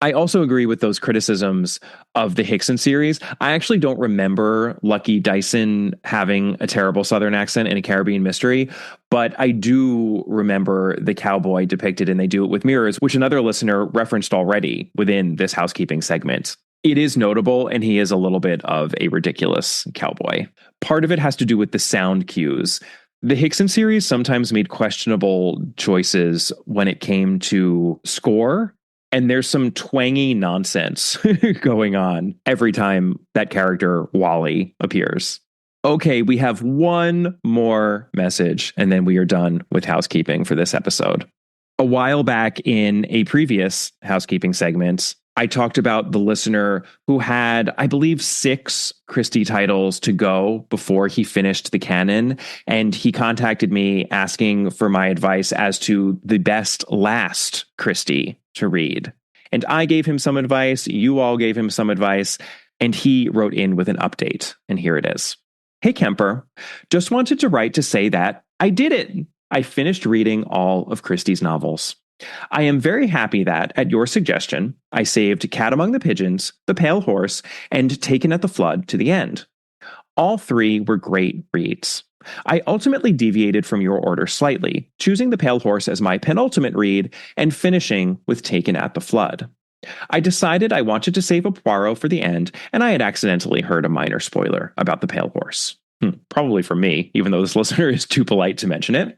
I also agree with those criticisms of the Hickson series. I actually don't remember Lucky Dyson having a terrible Southern accent in A Caribbean Mystery, but I do remember the cowboy depicted in They Do It With Mirrors, which another listener referenced already within this housekeeping segment. It is notable, and he is a little bit of a ridiculous cowboy. Part of it has to do with the sound cues. The Hickson series sometimes made questionable choices when it came to score. And there's some twangy nonsense going on every time that character, Wally, appears. Okay, we have one more message, and then we are done with housekeeping for this episode. A while back in a previous housekeeping segment, I talked about the listener who had, I believe, 6 Christie titles to go before he finished the canon. And he contacted me asking for my advice as to the best last Christie to read. And I gave him some advice. You all gave him some advice. And he wrote in with an update. And here it is. Hey, Kemper. Just wanted to write to say that I did it. I finished reading all of Christie's novels. I am very happy that, at your suggestion, I saved Cat Among the Pigeons, The Pale Horse, and Taken at the Flood to the end. All 3 were great reads. I ultimately deviated from your order slightly, choosing The Pale Horse as my penultimate read and finishing with Taken at the Flood. I decided I wanted to save a Poirot for the end, and I had accidentally heard a minor spoiler about The Pale Horse. Probably from me, even though this listener is too polite to mention it.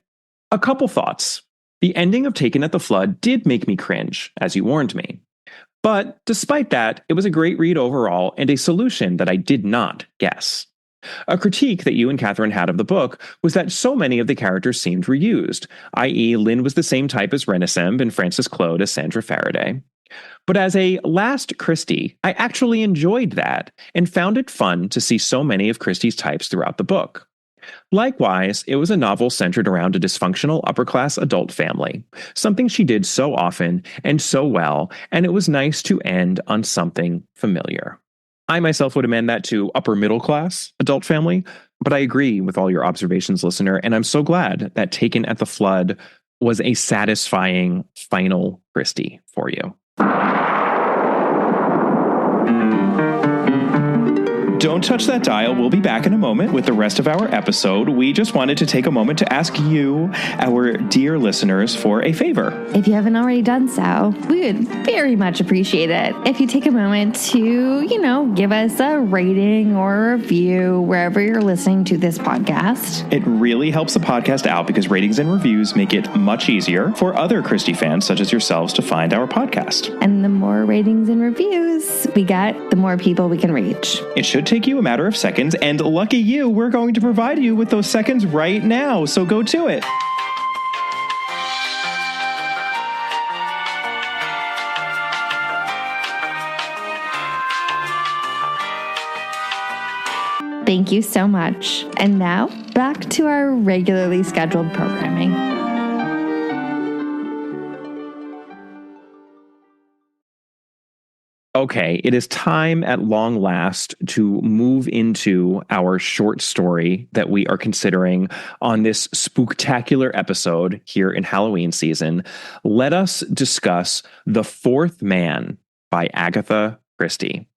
A couple thoughts. The ending of Taken at the Flood did make me cringe, as you warned me. But despite that, it was a great read overall and a solution that I did not guess. A critique that you and Catherine had of the book was that so many of the characters seemed reused, i.e. Lynn was the same type as Renaissance and Frances Clode as Sandra Faraday. But as a last Christie, I actually enjoyed that and found it fun to see so many of Christie's types throughout the book. Likewise, it was a novel centered around a dysfunctional upper-class adult family, something she did so often and so well, and it was nice to end on something familiar. I myself would amend that to upper-middle-class adult family, but I agree with all your observations, listener, and I'm so glad that Taken at the Flood was a satisfying final Christie for you. Don't touch that dial. We'll be back in a moment with the rest of our episode. We just wanted to take a moment to ask you, our dear listeners, for a favor. If you haven't already done so, we would very much appreciate it if you take a moment to, give us a rating or a review wherever you're listening to this podcast. It really helps the podcast out because ratings and reviews make it much easier for other Christie fans such as yourselves to find our podcast. And the more ratings and reviews we get, the more people we can reach. It should take you a matter of seconds, and lucky you, we're going to provide you with those seconds right now, so go to it. Thank you so much. And now, back to our regularly scheduled programming. Okay, it is time at long last to move into our short story that we are considering on this spooktacular episode here in Halloween season. Let us discuss The Fourth Man by Agatha Christie.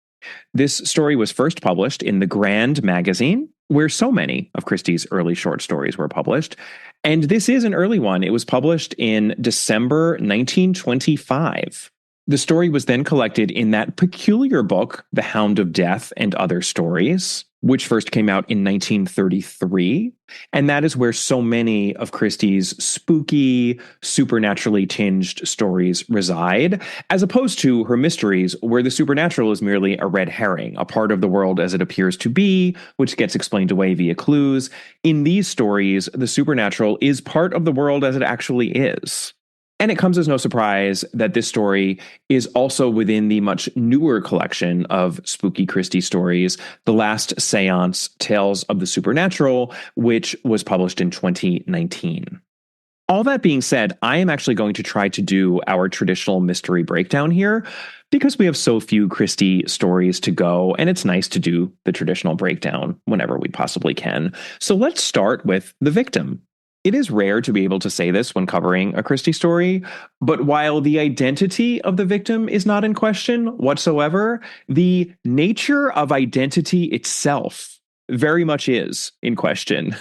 This story was first published in the Grand magazine, where so many of Christie's early short stories were published. And this is an early one. It was published in December 1925. The story was then collected in that peculiar book, The Hound of Death and Other Stories, which first came out in 1933. And that is where so many of Christie's spooky, supernaturally tinged stories reside, as opposed to her mysteries, where the supernatural is merely a red herring, a part of the world as it appears to be, which gets explained away via clues. In these stories, the supernatural is part of the world as it actually is. And it comes as no surprise that this story is also within the much newer collection of spooky Christie stories, The Last Seance, Tales of the Supernatural, which was published in 2019. All that being said, I am actually going to try to do our traditional mystery breakdown here because we have so few Christie stories to go, and it's nice to do the traditional breakdown whenever we possibly can. So let's start with the victim. It is rare to be able to say this when covering a Christie story, but while the identity of the victim is not in question whatsoever, the nature of identity itself very much is in question.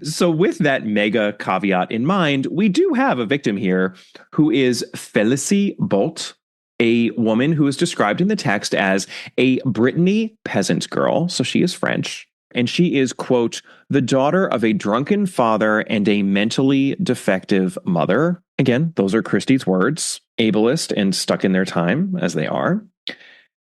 So with that mega caveat in mind, we do have a victim here who is Felicie Bault, a woman who is described in the text as a Brittany peasant girl, so she is French. And she is, quote, the daughter of a drunken father and a mentally defective mother. Again, those are Christie's words, ableist and stuck in their time, as they are.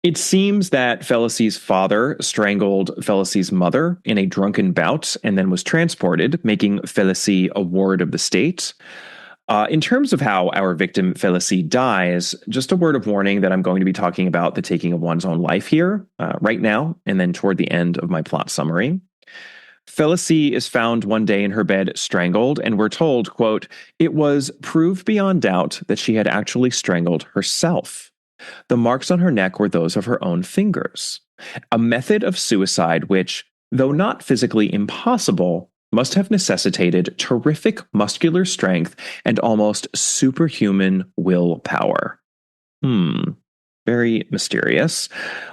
It seems that Felicie's father strangled Felicie's mother in a drunken bout and then was transported, making Felicie a ward of the state. In terms of how our victim Felicie dies, just a word of warning that I'm going to be talking about the taking of one's own life here, right now, and then toward the end of my plot summary. Felicie is found one day in her bed strangled, and we're told, quote, it was proved beyond doubt that she had actually strangled herself. The marks on her neck were those of her own fingers. A method of suicide which, though not physically impossible, must have necessitated terrific muscular strength and almost superhuman willpower. Very mysterious.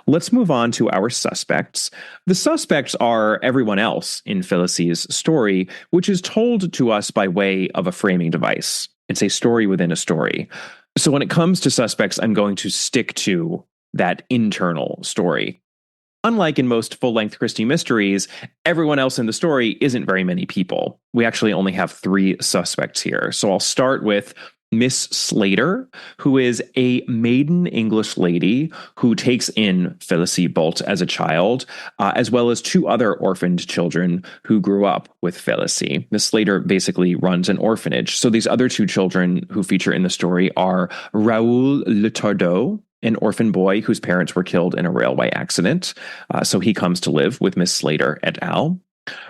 Let's move on to our suspects. The suspects are everyone else in Felicie's story, which is told to us by way of a framing device. It's a story within a story. So when it comes to suspects, I'm going to stick to that internal story. Unlike in most full-length Christie mysteries, everyone else in the story isn't very many people. We actually only have 3 suspects here. So I'll start with Miss Slater, who is a maiden English lady who takes in Felicie Bault as a child, as well as 2 other orphaned children who grew up with Felicie. Miss Slater basically runs an orphanage. So these other 2 children who feature in the story are Raoul Letardeau, an orphan boy whose parents were killed in a railway accident. So he comes to live with Miss Slater et al.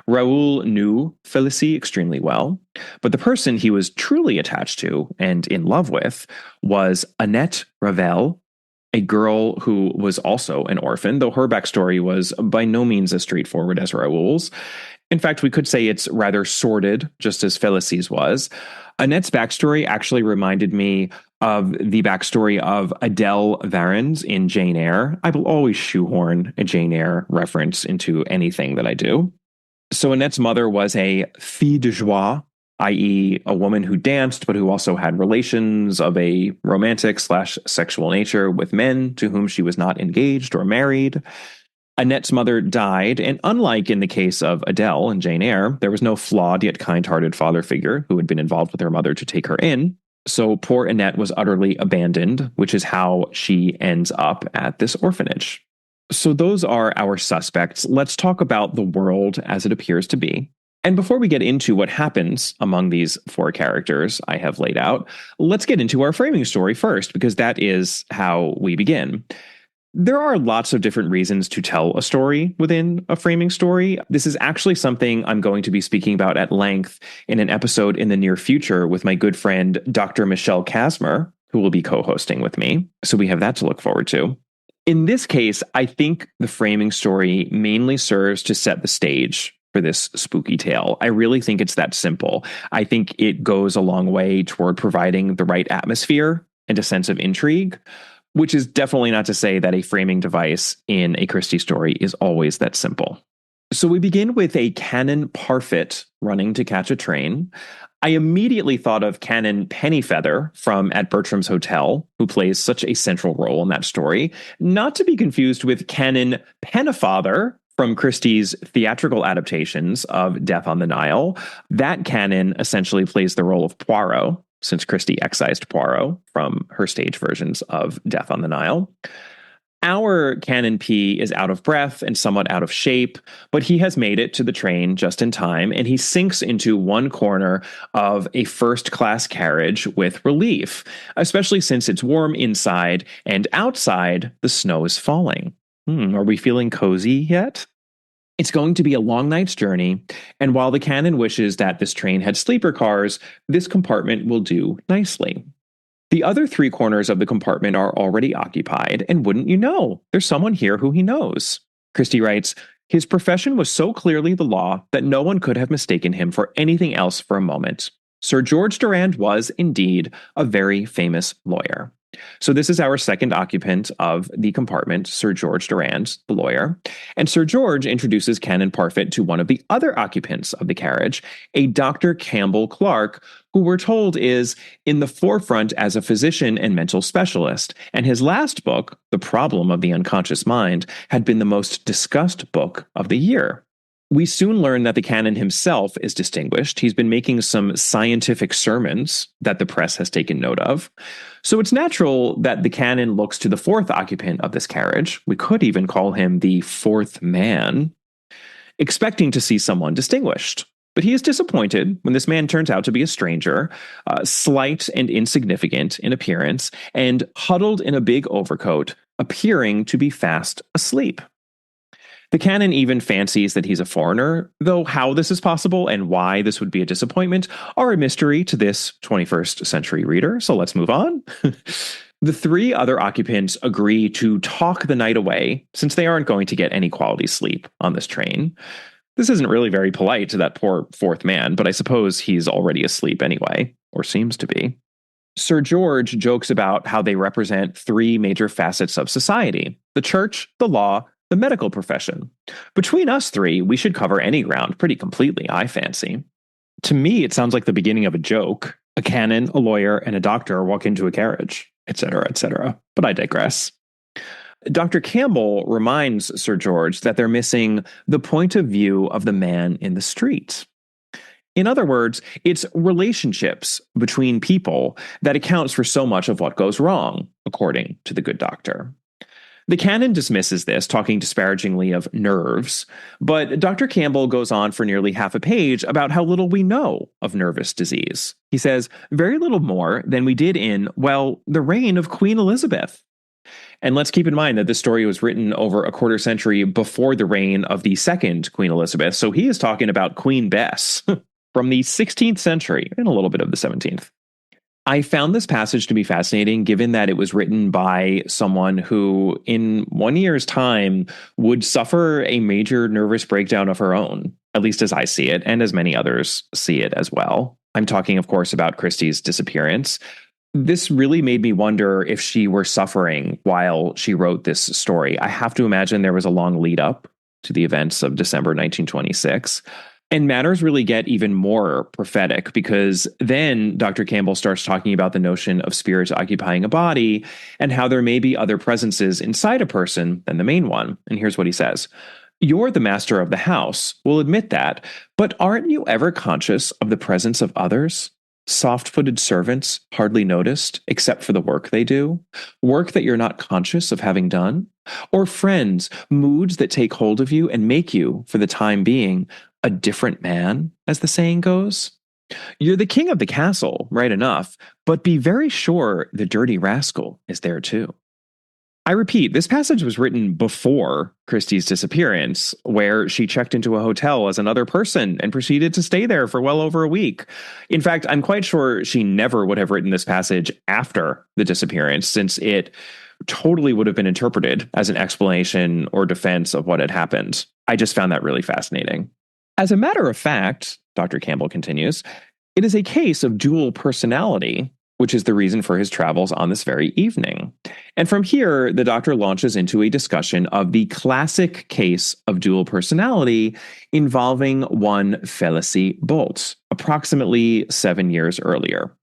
Raoul knew Felicie extremely well, but the person he was truly attached to and in love with was Annette Ravel, a girl who was also an orphan, though her backstory was by no means as straightforward as Raoul's. In fact, we could say it's rather sordid, just as Felicie's was. Annette's backstory actually reminded me of the backstory of Adele Varens in Jane Eyre. I will always shoehorn a Jane Eyre reference into anything that I do. So Annette's mother was a fille de joie, i.e. a woman who danced, but who also had relations of a romantic/sexual nature with men to whom she was not engaged or married. Annette's mother died, and unlike in the case of Adele and Jane Eyre, there was no flawed yet kind-hearted father figure who had been involved with her mother to take her in. So poor Annette was utterly abandoned, which is how she ends up at this orphanage. So those are our suspects. Let's talk about the world as it appears to be. And before we get into what happens among these 4 characters I have laid out, let's get into our framing story first, because that is how we begin. There are lots of different reasons to tell a story within a framing story. This is actually something I'm going to be speaking about at length in an episode in the near future with my good friend, Dr. Michelle Kasmer, who will be co-hosting with me. So we have that to look forward to. In this case, I think the framing story mainly serves to set the stage for this spooky tale. I really think it's that simple. I think it goes a long way toward providing the right atmosphere and a sense of intrigue, which is definitely not to say that a framing device in a Christie story is always that simple. So we begin with a Canon Parfit running to catch a train. I immediately thought of Canon Pennyfeather from At Bertram's Hotel, who plays such a central role in that story, not to be confused with Canon Pennefather from Christie's theatrical adaptations of Death on the Nile. That canon essentially plays the role of Poirot, since Christie excised Poirot from her stage versions of Death on the Nile. Our Canon P is out of breath and somewhat out of shape, but he has made it to the train just in time, and he sinks into one corner of a first-class carriage with relief, especially since it's warm inside, and outside, the snow is falling. Are we feeling cozy yet? It's going to be a long night's journey, and while the canon wishes that this train had sleeper cars, this compartment will do nicely. The other 3 corners of the compartment are already occupied, and wouldn't you know, there's someone here who he knows. Christie writes, His profession was so clearly the law that no one could have mistaken him for anything else for a moment. Sir George Durand was, indeed, a very famous lawyer. So this is our second occupant of the compartment, Sir George Durand, the lawyer. And Sir George introduces Canon Parfitt to one of the other occupants of the carriage, a Dr. Campbell Clark, who we're told is in the forefront as a physician and mental specialist. And his last book, The Problem of the Unconscious Mind, had been the most discussed book of the year. We soon learn that the canon himself is distinguished. He's been making some scientific sermons that the press has taken note of. So it's natural that the canon looks to the fourth occupant of this carriage. We could even call him the fourth man, expecting to see someone distinguished. But he is disappointed when this man turns out to be a stranger, slight and insignificant in appearance, and huddled in a big overcoat, appearing to be fast asleep. The canon even fancies that he's a foreigner, though how this is possible and why this would be a disappointment are a mystery to this 21st century reader, so let's move on. The three other occupants agree to talk the night away, since they aren't going to get any quality sleep on this train. This isn't really very polite to that poor fourth man, but I suppose he's already asleep anyway, or seems to be. Sir George jokes about how they represent three major facets of society: the church, the law, the medical profession. Between us three, we should cover any ground pretty completely, I fancy. To me, it sounds like the beginning of a joke. A canon, a lawyer, and a doctor walk into a carriage, etc., etc. But I digress. Dr. Campbell reminds Sir George that they're missing the point of view of the man in the street. In other words, it's relationships between people that accounts for so much of what goes wrong, according to the good doctor. The canon dismisses this, talking disparagingly of nerves, but Dr. Campbell goes on for nearly half a page about how little we know of nervous disease. He says, very little more than we did in, well, the reign of Queen Elizabeth. And let's keep in mind that this story was written over a quarter century before the reign of the second Queen Elizabeth, so he is talking about Queen Bess from the 16th century and a little bit of the 17th. I found this passage to be fascinating, given that it was written by someone who, in 1 year's time, would suffer a major nervous breakdown of her own, at least as I see it, and as many others see it as well. I'm talking, of course, about Christie's disappearance. This really made me wonder if she were suffering while she wrote this story. I have to imagine there was a long lead up to the events of December 1926. And matters really get even more prophetic, because then Dr. Campbell starts talking about the notion of spirits occupying a body and how there may be other presences inside a person than the main one. And here's what he says. You're the master of the house, we'll admit that, but aren't you ever conscious of the presence of others? Soft-footed servants, hardly noticed, except for the work they do? Work that you're not conscious of having done? Or friends, moods that take hold of you and make you, for the time being, a different man, as the saying goes? You're the king of the castle, right enough, but be very sure the dirty rascal is there too. I repeat, this passage was written before Christie's disappearance, where she checked into a hotel as another person and proceeded to stay there for well over a week. In fact, I'm quite sure she never would have written this passage after the disappearance, since it totally would have been interpreted as an explanation or defense of what had happened. I just found that really fascinating. As a matter of fact, Dr. Campbell continues, it is a case of dual personality, which is the reason for his travels on this very evening. And from here, the doctor launches into a discussion of the classic case of dual personality involving one Felicie Bault, approximately 7 years earlier.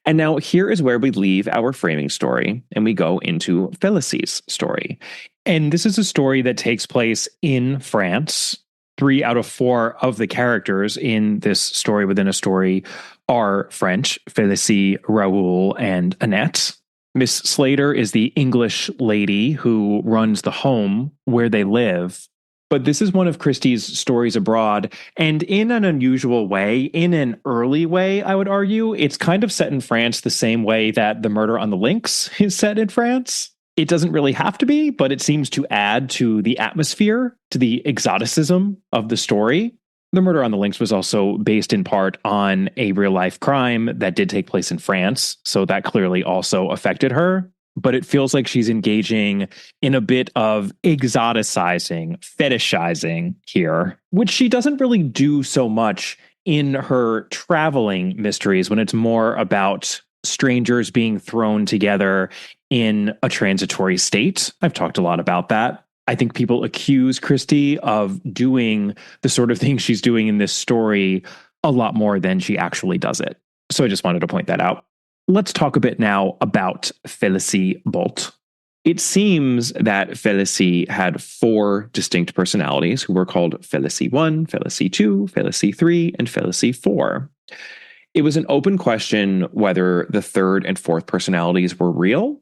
And now here is where we leave our framing story and we go into Felicie's story. And this is a story that takes place in France. 3 out of 4 of the characters in this story within a story are French: Felicie, Raoul, and Annette. Miss Slater is the English lady who runs the home where they live. But this is one of Christie's stories abroad, and in an unusual way, in an early way, I would argue, it's kind of set in France the same way that The Murder on the Links is set in France. It doesn't really have to be, but it seems to add to the atmosphere, to the exoticism of the story. The Murder on the Links was also based in part on a real-life crime that did take place in France, so that clearly also affected her. but it feels like she's engaging in a bit of exoticizing, fetishizing here, which she doesn't really do so much in her traveling mysteries when it's more about strangers being thrown together in a transitory state. I've talked a lot about that. I think people accuse Christie of doing the sort of thing she's doing in this story a lot more than she actually does it. So I just wanted to point that out. Let's talk a bit now about Felicie Bault. It seems that Felicie had 4 distinct personalities who were called Felicie 1, Felicie 2, Felicie 3, and Felicie 4. It was an open question whether the 3rd and 4th personalities were real,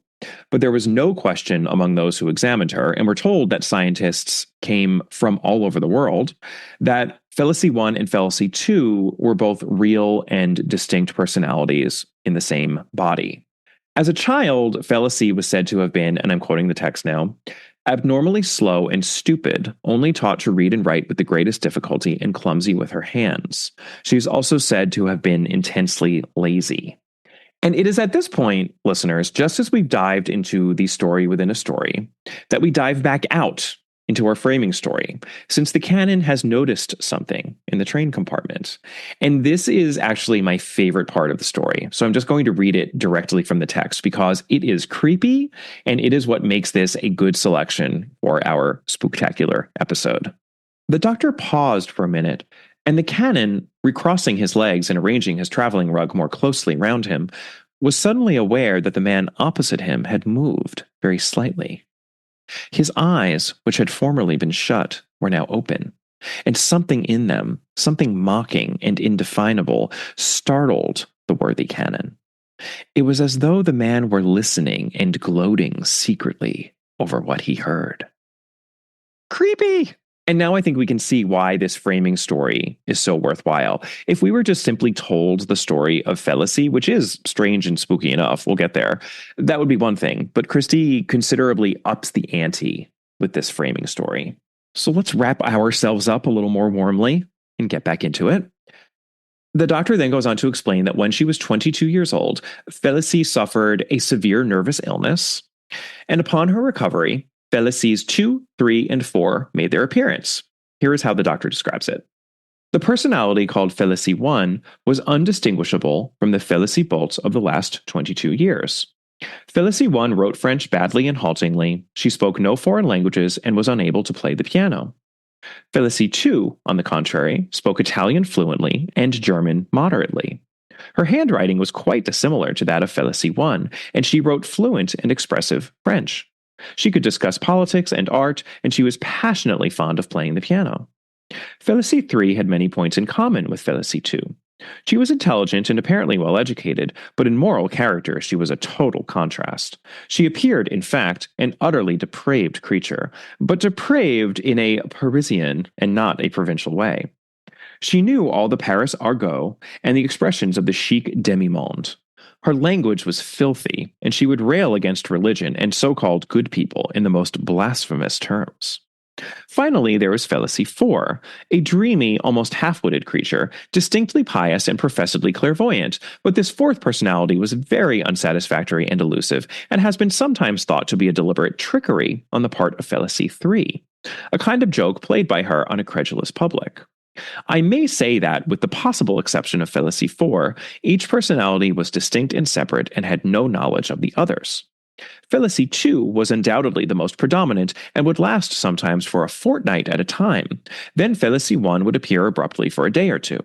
but there was no question among those who examined her, and were told that scientists came from all over the world, that Felicie 1 and Felicie 2 were both real and distinct personalities in the same body. As a child, Felicie was said to have been, and I'm quoting the text now, abnormally slow and stupid, only taught to read and write with the greatest difficulty and clumsy with her hands. She is also said to have been intensely lazy. And it is at this point, listeners, just as we've dived into the story within a story, that we dive back out into our framing story, since the canon has noticed something in the train compartment. And this is actually my favorite part of the story. So I'm just going to read it directly from the text because it is creepy, and it is what makes this a good selection for our Spooktacular episode. The doctor paused for a minute, and the canon, recrossing his legs and arranging his traveling rug more closely round him, was suddenly aware that the man opposite him had moved very slightly. His eyes, which had formerly been shut, were now open, and something in them, something mocking and indefinable, startled the worthy canon. It was as though the man were listening and gloating secretly over what he heard. Creepy! And now I think we can see why this framing story is so worthwhile. If we were just simply told the story of Felicie, which is strange and spooky enough, we'll get there, that would be one thing. But Christie considerably ups the ante with this framing story. So let's wrap ourselves up a little more warmly and get back into it. The doctor then goes on to explain that when she was 22 years old, Felicie suffered a severe nervous illness, and upon her recovery, Felicies 2, 3, and 4 made their appearance. Here is how the doctor describes it. The personality called Felicie 1 was undistinguishable from the Felicie Bault of the last 22 years. Felicie 1 wrote French badly and haltingly, she spoke no foreign languages, and was unable to play the piano. Felicie 2, on the contrary, spoke Italian fluently and German moderately. Her handwriting was quite dissimilar to that of Felicie 1, and she wrote fluent and expressive French. She could discuss politics and art, and she was passionately fond of playing the piano. Felicie 3 had many points in common with Felicie 2. She was intelligent and apparently well educated, but in moral character she was a total contrast. She appeared, in fact, an utterly depraved creature, but depraved in a Parisian and not a provincial way. She knew all the Paris argot and the expressions of the chic demi-monde. Her language was filthy, and she would rail against religion and so-called good people in the most blasphemous terms. Finally, there was Felicie 4, a dreamy, almost half-witted creature, distinctly pious and professedly clairvoyant, but this 4th personality was very unsatisfactory and elusive, and has been sometimes thought to be a deliberate trickery on the part of Felicie 3, a kind of joke played by her on a credulous public. I may say that, with the possible exception of Felicie 4, each personality was distinct and separate and had no knowledge of the others. Felicie 2 was undoubtedly the most predominant and would last sometimes for a fortnight at a time. Then Felicie 1 would appear abruptly for a day or two.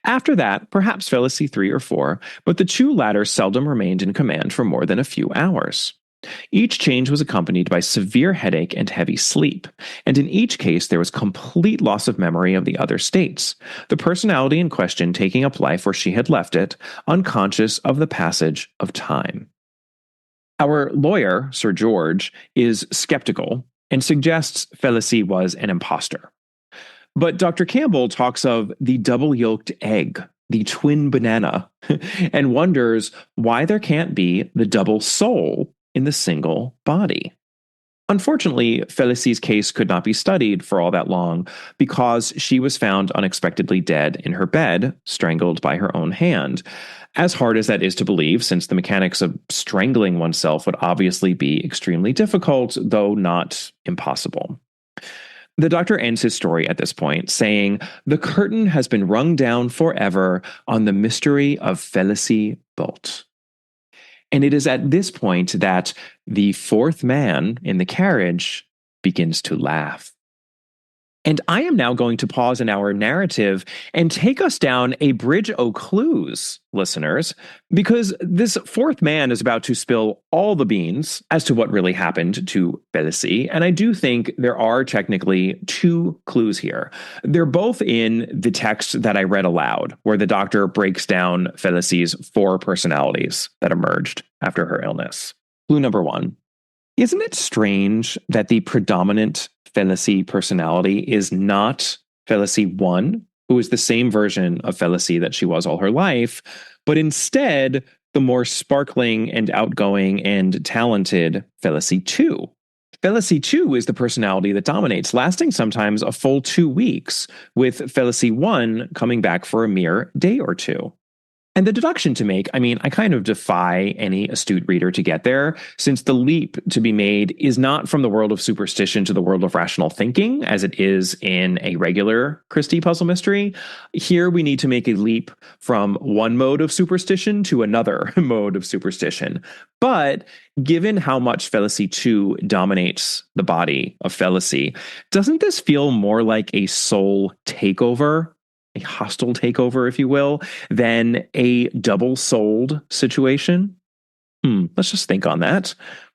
After that, perhaps Felicie 3 or 4, but the 2 latter seldom remained in command for more than a few hours. Each change was accompanied by severe headache and heavy sleep, and in each case there was complete loss of memory of the other states, the personality in question taking up life where she had left it, unconscious of the passage of time. Our lawyer, Sir George, is skeptical and suggests Felicie was an imposter. But Dr. Campbell talks of the double-yolked egg, the twin banana, and wonders why there can't be the double soul in the single body. Unfortunately, Felicie's case could not be studied for all that long because she was found unexpectedly dead in her bed, strangled by her own hand. As hard as that is to believe, since the mechanics of strangling oneself would obviously be extremely difficult, though not impossible. The doctor ends his story at this point, saying, "The curtain has been rung down forever on the mystery of Felicie Bault." And it is at this point that the fourth man in the carriage begins to laugh. And I am now going to pause in our narrative and take us down a bridge o' clues, listeners, because this fourth man is about to spill all the beans as to what really happened to Felicie. And I do think there are technically two clues here. They're both in the text that I read aloud, where the doctor breaks down Felicie's 4 personalities that emerged after her illness. Clue number 1. Isn't it strange that the predominant Felicie personality is not Felicie 1, who is the same version of Felicie that she was all her life, but instead the more sparkling and outgoing and talented Felicie 2? Felicie 2 is the personality that dominates, lasting sometimes a full 2 weeks, with Felicie 1 coming back for a mere day or two. And the deduction to make, I kind of defy any astute reader to get there, since the leap to be made is not from the world of superstition to the world of rational thinking, as it is in a regular Christie puzzle mystery. Here we need to make a leap from one mode of superstition to another mode of superstition. But given how much Felicie 2 dominates the body of Felicie, doesn't this feel more like a soul takeover? A hostile takeover, if you will, than a double-souled situation? Let's just think on that.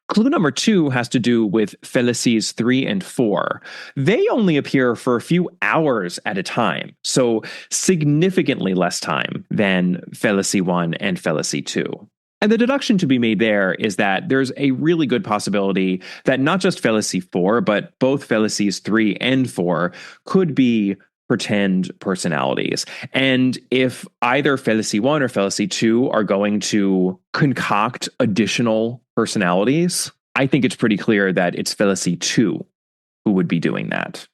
Clue number 2 has to do with Felicie's 3 and 4. They only appear for a few hours at a time, so significantly less time than Felicie 1 and Felicie 2. And the deduction to be made there is that there's a really good possibility that not just Felicie 4, but both Felicie's 3 and 4 could be pretend personalities. And if either Felicie 1 or Felicie 2 are going to concoct additional personalities, I think it's pretty clear that it's Felicie 2 who would be doing that.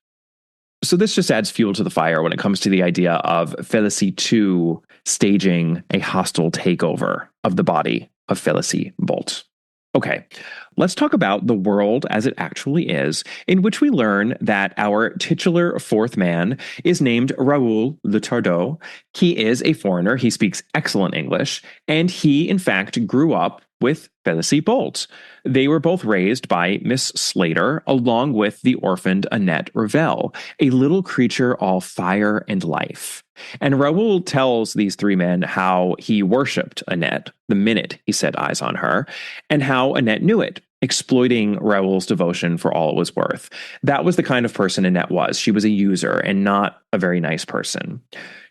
So this just adds fuel to the fire when it comes to the idea of Felicie 2 staging a hostile takeover of the body of Felicie Bault. Okay, let's talk about the world as it actually is, in which we learn that our titular fourth man is named Raoul Le Tardot. He is a foreigner, he speaks excellent English, and he, in fact, grew up with Felicie Bault. They were both raised by Miss Slater, along with the orphaned Annette Revel, a little creature all fire and life. And Raoul tells these 3 men how he worshipped Annette the minute he set eyes on her, and how Annette knew it, exploiting Raoul's devotion for all it was worth. That was the kind of person Annette was. She was a user and not a very nice person.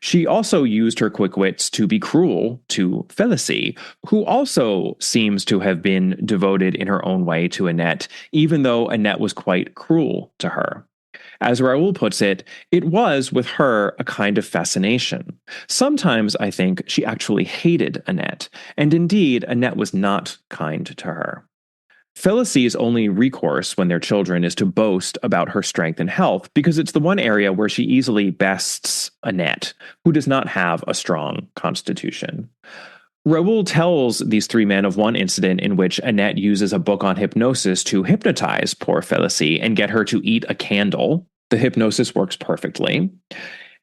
She also used her quick wits to be cruel to Felicie, who also seems to have been devoted in her own way to Annette, even though Annette was quite cruel to her. As Raoul puts it, it was, with her, a kind of fascination. Sometimes, I think, she actually hated Annette, and indeed, Annette was not kind to her. Felicie's only recourse when they're children is to boast about her strength and health, because it's the one area where she easily bests Annette, who does not have a strong constitution. Raoul tells these 3 men of one incident in which Annette uses a book on hypnosis to hypnotize poor Felicie and get her to eat a candle. The hypnosis works perfectly.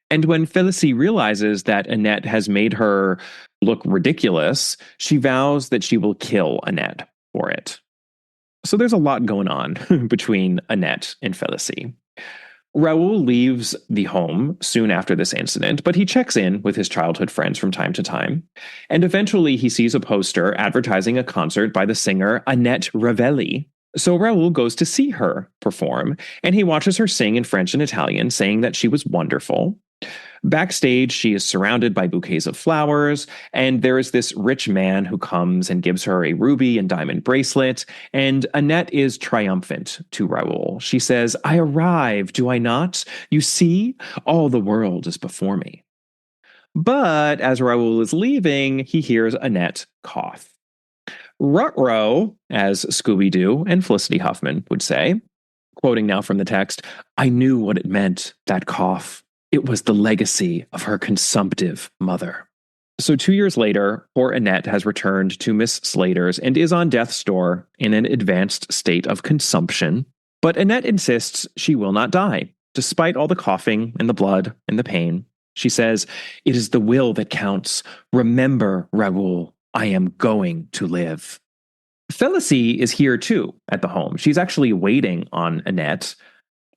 And when Felicie realizes that Annette has made her look ridiculous, she vows that she will kill Annette for it. So there's a lot going on between Annette and Felicie. Raoul leaves the home soon after this incident, but he checks in with his childhood friends from time to time. And eventually he sees a poster advertising a concert by the singer Annette Revelli. So Raoul goes to see her perform, and he watches her sing in French and Italian, saying that she was wonderful. Backstage, she is surrounded by bouquets of flowers, and there is this rich man who comes and gives her a ruby and diamond bracelet, and Annette is triumphant to Raoul. She says, "I arrive, do I not? You see, all the world is before me." But as Raoul is leaving, he hears Annette cough. Ruh-roh, as Scooby-Doo and Felicity Huffman would say. Quoting now from the text, I knew what it meant, that cough. It was the legacy of her consumptive mother. So 2 years later, poor Annette has returned to Miss Slater's and is on death's door in an advanced state of consumption. But Annette insists she will not die, despite all the coughing and the blood and the pain. She says, it is the will that counts. Remember, Raoul, I am going to live. Felicie is here too at the home. She's actually waiting on Annette,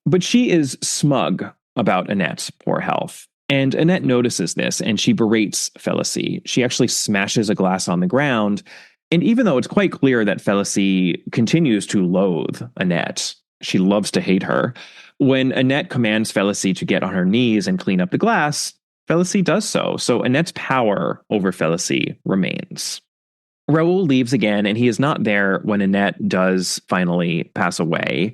but she is smug about Annette's poor health. And Annette notices this and she berates Felicie. She actually smashes a glass on the ground. And even though it's quite clear that Felicie continues to loathe Annette, she loves to hate her, when Annette commands Felicie to get on her knees and clean up the glass, Felicie does so. So Annette's power over Felicie remains. Raoul leaves again, and he is not there when Annette does finally pass away.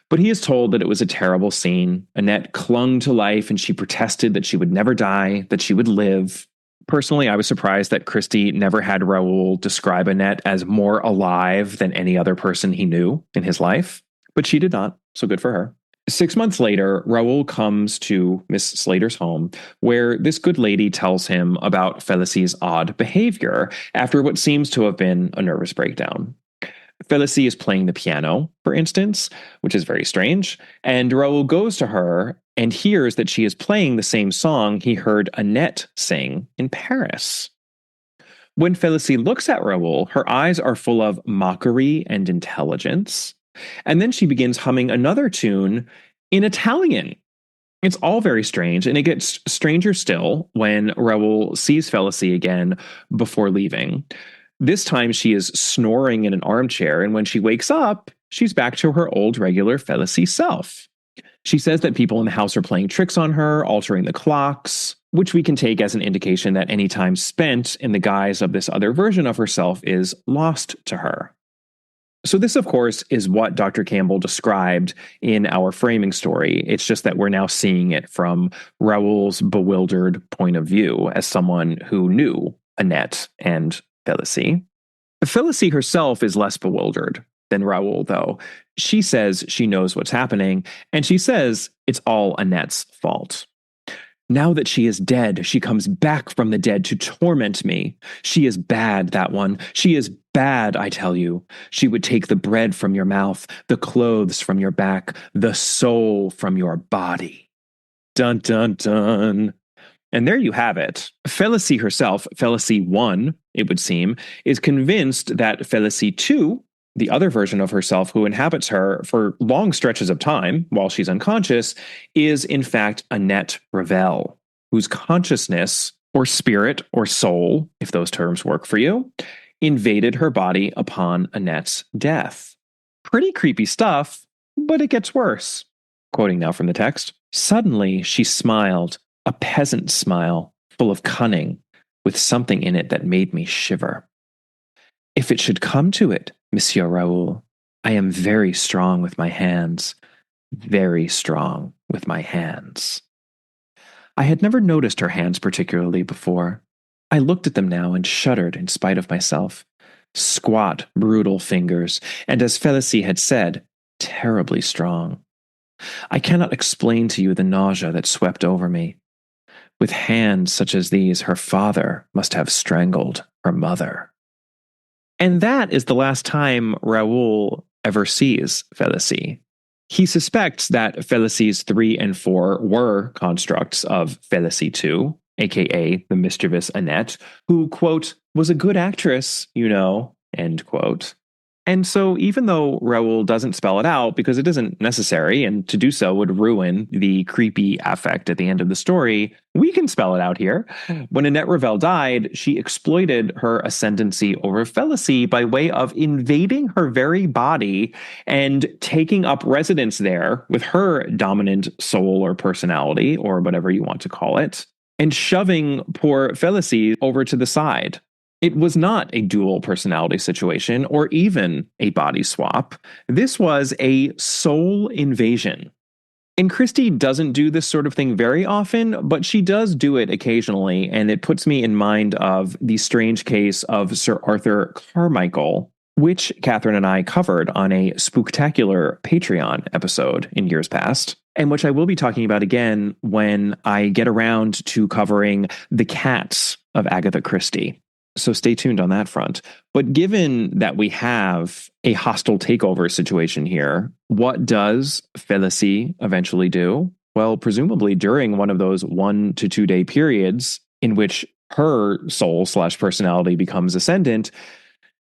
But he is told that it was a terrible scene. Annette clung to life, and she protested that she would never die, that she would live. Personally, I was surprised that Christie never had Raoul describe Annette as more alive than any other person he knew in his life. But she did not, so good for her. 6 months later, Raoul comes to Miss Slater's home, where this good lady tells him about Felicie's odd behavior after what seems to have been a nervous breakdown. Felicie is playing the piano, for instance, which is very strange, and Raoul goes to her and hears that she is playing the same song he heard Annette sing in Paris. When Felicie looks at Raoul, her eyes are full of mockery and intelligence. And then she begins humming another tune in Italian. It's all very strange, and it gets stranger still when Raoul sees Felicie again before leaving. This time she is snoring in an armchair, and when she wakes up, she's back to her old regular Felicie self. She says that people in the house are playing tricks on her, altering the clocks, which we can take as an indication that any time spent in the guise of this other version of herself is lost to her. So this, of course, is what Dr. Campbell described in our framing story. It's just that we're now seeing it from Raoul's bewildered point of view as someone who knew Annette and Felicie. Felicie herself is less bewildered than Raoul, though. She says she knows what's happening, and she says it's all Annette's fault. Now that she is dead, she comes back from the dead to torment me. She is bad, that one. She is bad, I tell you. She would take the bread from your mouth, the clothes from your back, the soul from your body. Dun, dun, dun. And there you have it. Felicie herself, Felicie 1, it would seem, is convinced that Felicie 2, the other version of herself who inhabits her for long stretches of time while she's unconscious, is in fact Annette Revel, whose consciousness, or spirit, or soul, if those terms work for you, invaded her body upon Annette's death. Pretty creepy stuff, but it gets worse. Quoting now from the text, suddenly she smiled, a peasant smile, full of cunning, with something in it that made me shiver. If it should come to it, Monsieur Raoul, I am very strong with my hands. Very strong with my hands. I had never noticed her hands particularly before. I looked at them now and shuddered in spite of myself. Squat, brutal fingers, and as Felicie had said, terribly strong. I cannot explain to you the nausea that swept over me. With hands such as these, her father must have strangled her mother. And that is the last time Raoul ever sees Felicie. He suspects that Felicie's 3 and 4 were constructs of Felicie 2, aka the mischievous Annette, who, quote, was a good actress, you know, end quote. And so even though Raoul doesn't spell it out because it isn't necessary, and to do so would ruin the creepy affect at the end of the story, we can spell it out here. When Annette Revel died, she exploited her ascendancy over Felicie by way of invading her very body and taking up residence there with her dominant soul or personality, or whatever you want to call it, and shoving poor Felicie over to the side. It was not a dual personality situation or even a body swap. This was a soul invasion. And Christie doesn't do this sort of thing very often, but she does do it occasionally, and it puts me in mind of the strange case of Sir Arthur Carmichael, which Catherine and I covered on a Spooktacular Patreon episode in years past, and which I will be talking about again when I get around to covering the cats of Agatha Christie. So stay tuned on that front. But given that we have a hostile takeover situation here, what does Felicie eventually do? Well, presumably during one of those 1 to 2 day periods in which her soul/personality becomes ascendant,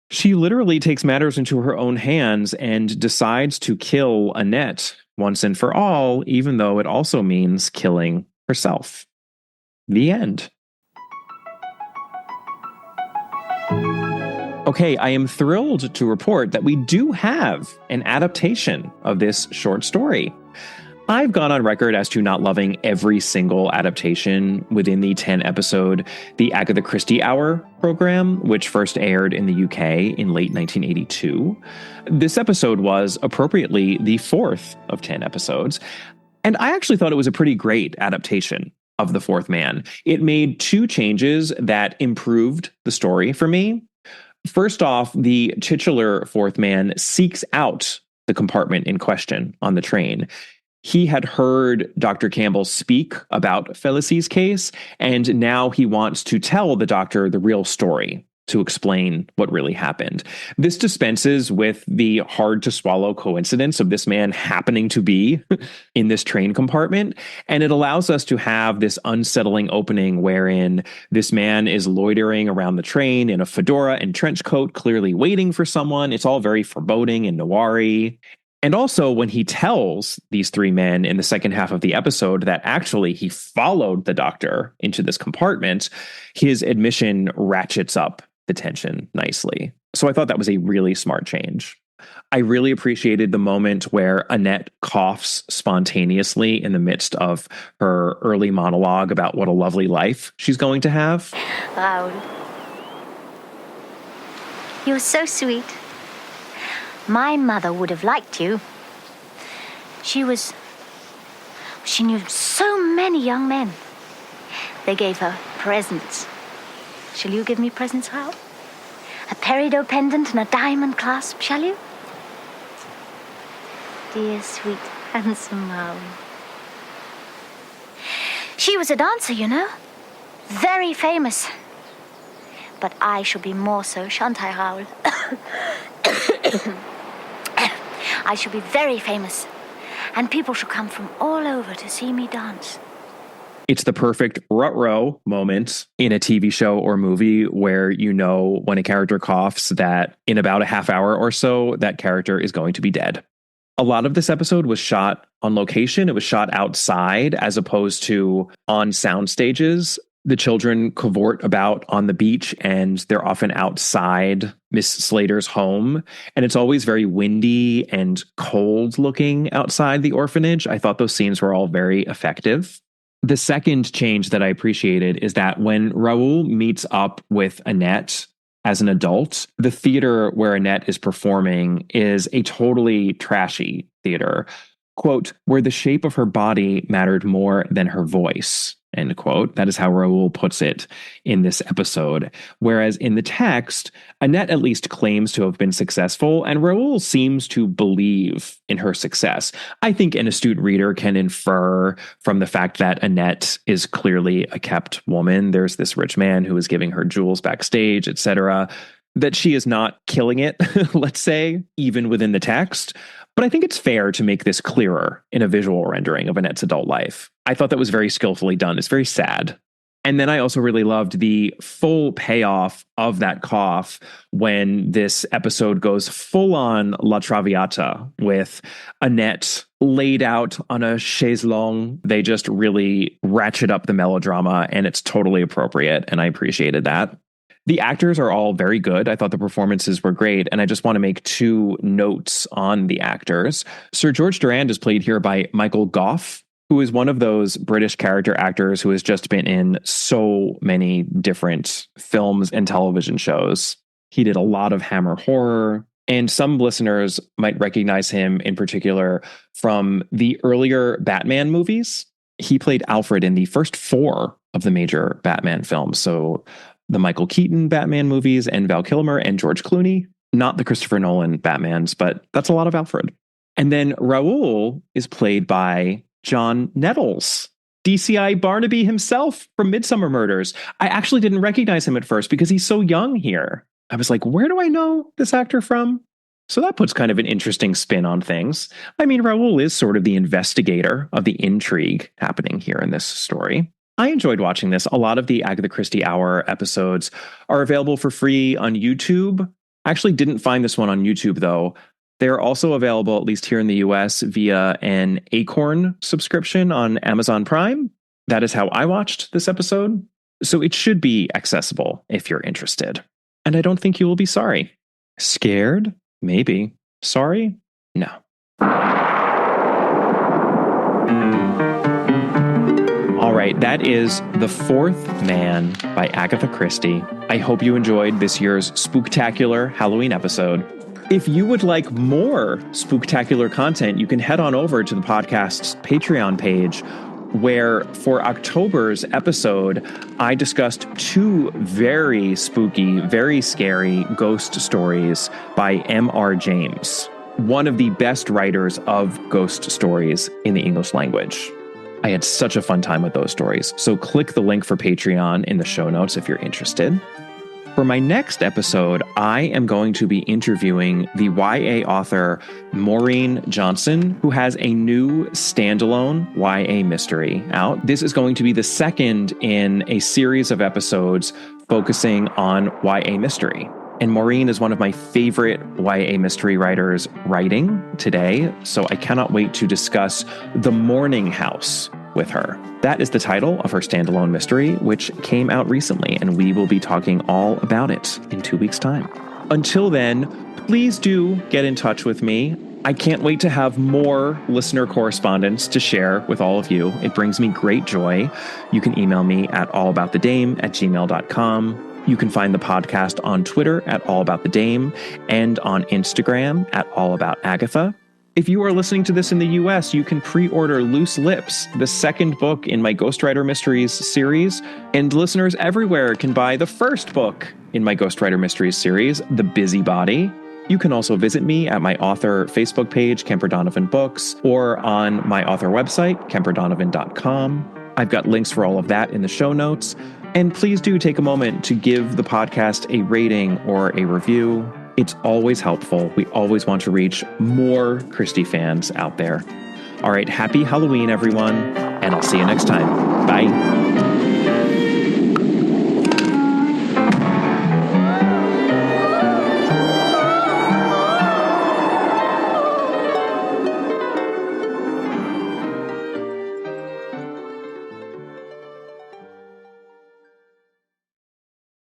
she literally takes matters into her own hands and decides to kill Annette once and for all, even though it also means killing herself. The end. Okay, I am thrilled to report that we do have an adaptation of this short story. I've gone on record as to not loving every single adaptation within the 10-episode The Agatha Christie Hour program, which first aired in the UK in late 1982. This episode was appropriately the 4th of 10 episodes, and I actually thought it was a pretty great adaptation of The Fourth Man. It made 2 changes that improved the story for me. First off, the titular fourth man seeks out the compartment in question on the train. He had heard Dr. Campbell speak about Felicie's case, and now he wants to tell the doctor the real story to explain what really happened. This dispenses with the hard-to-swallow coincidence of this man happening to be in this train compartment, and it allows us to have this unsettling opening wherein this man is loitering around the train in a fedora and trench coat, clearly waiting for someone. It's all very foreboding and noir-y. And also, when he tells these 3 men in the second half of the episode that actually he followed the doctor into this compartment, his admission ratchets up the tension nicely. So I thought that was a really smart change. I really appreciated the moment where Annette coughs spontaneously in the midst of her early monologue about what a lovely life she's going to have. Raoul, you're so sweet. My mother would have liked you. She knew so many young men. They gave her presents. Shall you give me presents, Raoul? A peridot pendant and a diamond clasp, shall you? Dear, sweet, handsome Raoul. She was a dancer, you know. Very famous. But I shall be more so, shan't I, Raoul? I shall be very famous, and people shall come from all over to see me dance. It's the perfect rut-row moment in a TV show or movie where you know when a character coughs that in about a half hour or so, that character is going to be dead. A lot of this episode was shot on location. It was shot outside as opposed to on sound stages. The children cavort about on the beach, and they're often outside Miss Slater's home. And it's always very windy and cold looking outside the orphanage. I thought those scenes were all very effective. The second change that I appreciated is that when Raoul meets up with Annette as an adult, the theater where Annette is performing is a totally trashy theater. Quote, where the shape of her body mattered more than her voice. End quote. That is how Raoul puts it in this episode. Whereas in the text, Annette at least claims to have been successful, and Raoul seems to believe in her success. I think an astute reader can infer from the fact that Annette is clearly a kept woman. There's this rich man who is giving her jewels backstage, etc., that she is not killing it, let's say, even within the text. But I think it's fair to make this clearer in a visual rendering of Annette's adult life. I thought that was very skillfully done. It's very sad. And then I also really loved the full payoff of that cough when this episode goes full on La Traviata with Annette laid out on a chaise longue. They just really ratchet up the melodrama, and it's totally appropriate. And I appreciated that. The actors are all very good. I thought the performances were great. And I just want to make 2 notes on the actors. Sir George Durand is played here by Michael Gough, who is one of those British character actors who has just been in so many different films and television shows. He did a lot of Hammer horror. And some listeners might recognize him in particular from the earlier Batman movies. He played Alfred in the first 4 of the major Batman films. So the Michael Keaton Batman movies and Val Kilmer and George Clooney, not the Christopher Nolan Batmans, but that's a lot of Alfred. And then Raoul is played by John Nettles, DCI Barnaby himself from Midsummer Murders. I actually didn't recognize him at first because he's so young here. I was like, where do I know this actor from? So that puts kind of an interesting spin on things. I mean, Raoul is sort of the investigator of the intrigue happening here in this story. I enjoyed watching this. A lot of the Agatha Christie Hour episodes are available for free on YouTube. I actually didn't find this one on YouTube, though. They're also available, at least here in the US, via an Acorn subscription on Amazon Prime. That is how I watched this episode. So it should be accessible if you're interested. And I don't think you will be sorry. Scared? Maybe. Sorry? No. All right, that is The Fourth Man by Agatha Christie. I hope you enjoyed this year's Spooktacular Halloween episode. If you would like more Spooktacular content, you can head on over to the podcast's Patreon page, where for October's episode, I discussed 2 very spooky, very scary ghost stories by M.R. James, one of the best writers of ghost stories in the English language. I had such a fun time with those stories, so click the link for Patreon in the show notes if you're interested. For my next episode, I am going to be interviewing the YA author Maureen Johnson, who has a new standalone YA mystery out. This is going to be the second in a series of episodes focusing on YA mystery. And Maureen is one of my favorite YA mystery writers writing today, so I cannot wait to discuss The Morning House with her. That is the title of her standalone mystery, which came out recently, and we will be talking all about it in 2 weeks' time. Until then, please do get in touch with me. I can't wait to have more listener correspondence to share with all of you. It brings me great joy. You can email me at allaboutthedame@gmail.com. You can find the podcast on Twitter at allaboutthedame and on Instagram at allaboutagatha. If you are listening to this in the US, you can pre-order Loose Lips, the second book in my Ghostwriter Mysteries series, and listeners everywhere can buy the first book in my Ghostwriter Mysteries series, The Busybody. You can also visit me at my author Facebook page, Kemper Donovan Books, or on my author website, kemperdonovan.com. I've got links for all of that in the show notes. And please do take a moment to give the podcast a rating or a review. It's always helpful. We always want to reach more Christie fans out there. All right, happy Halloween, everyone, and I'll see you next time. Bye.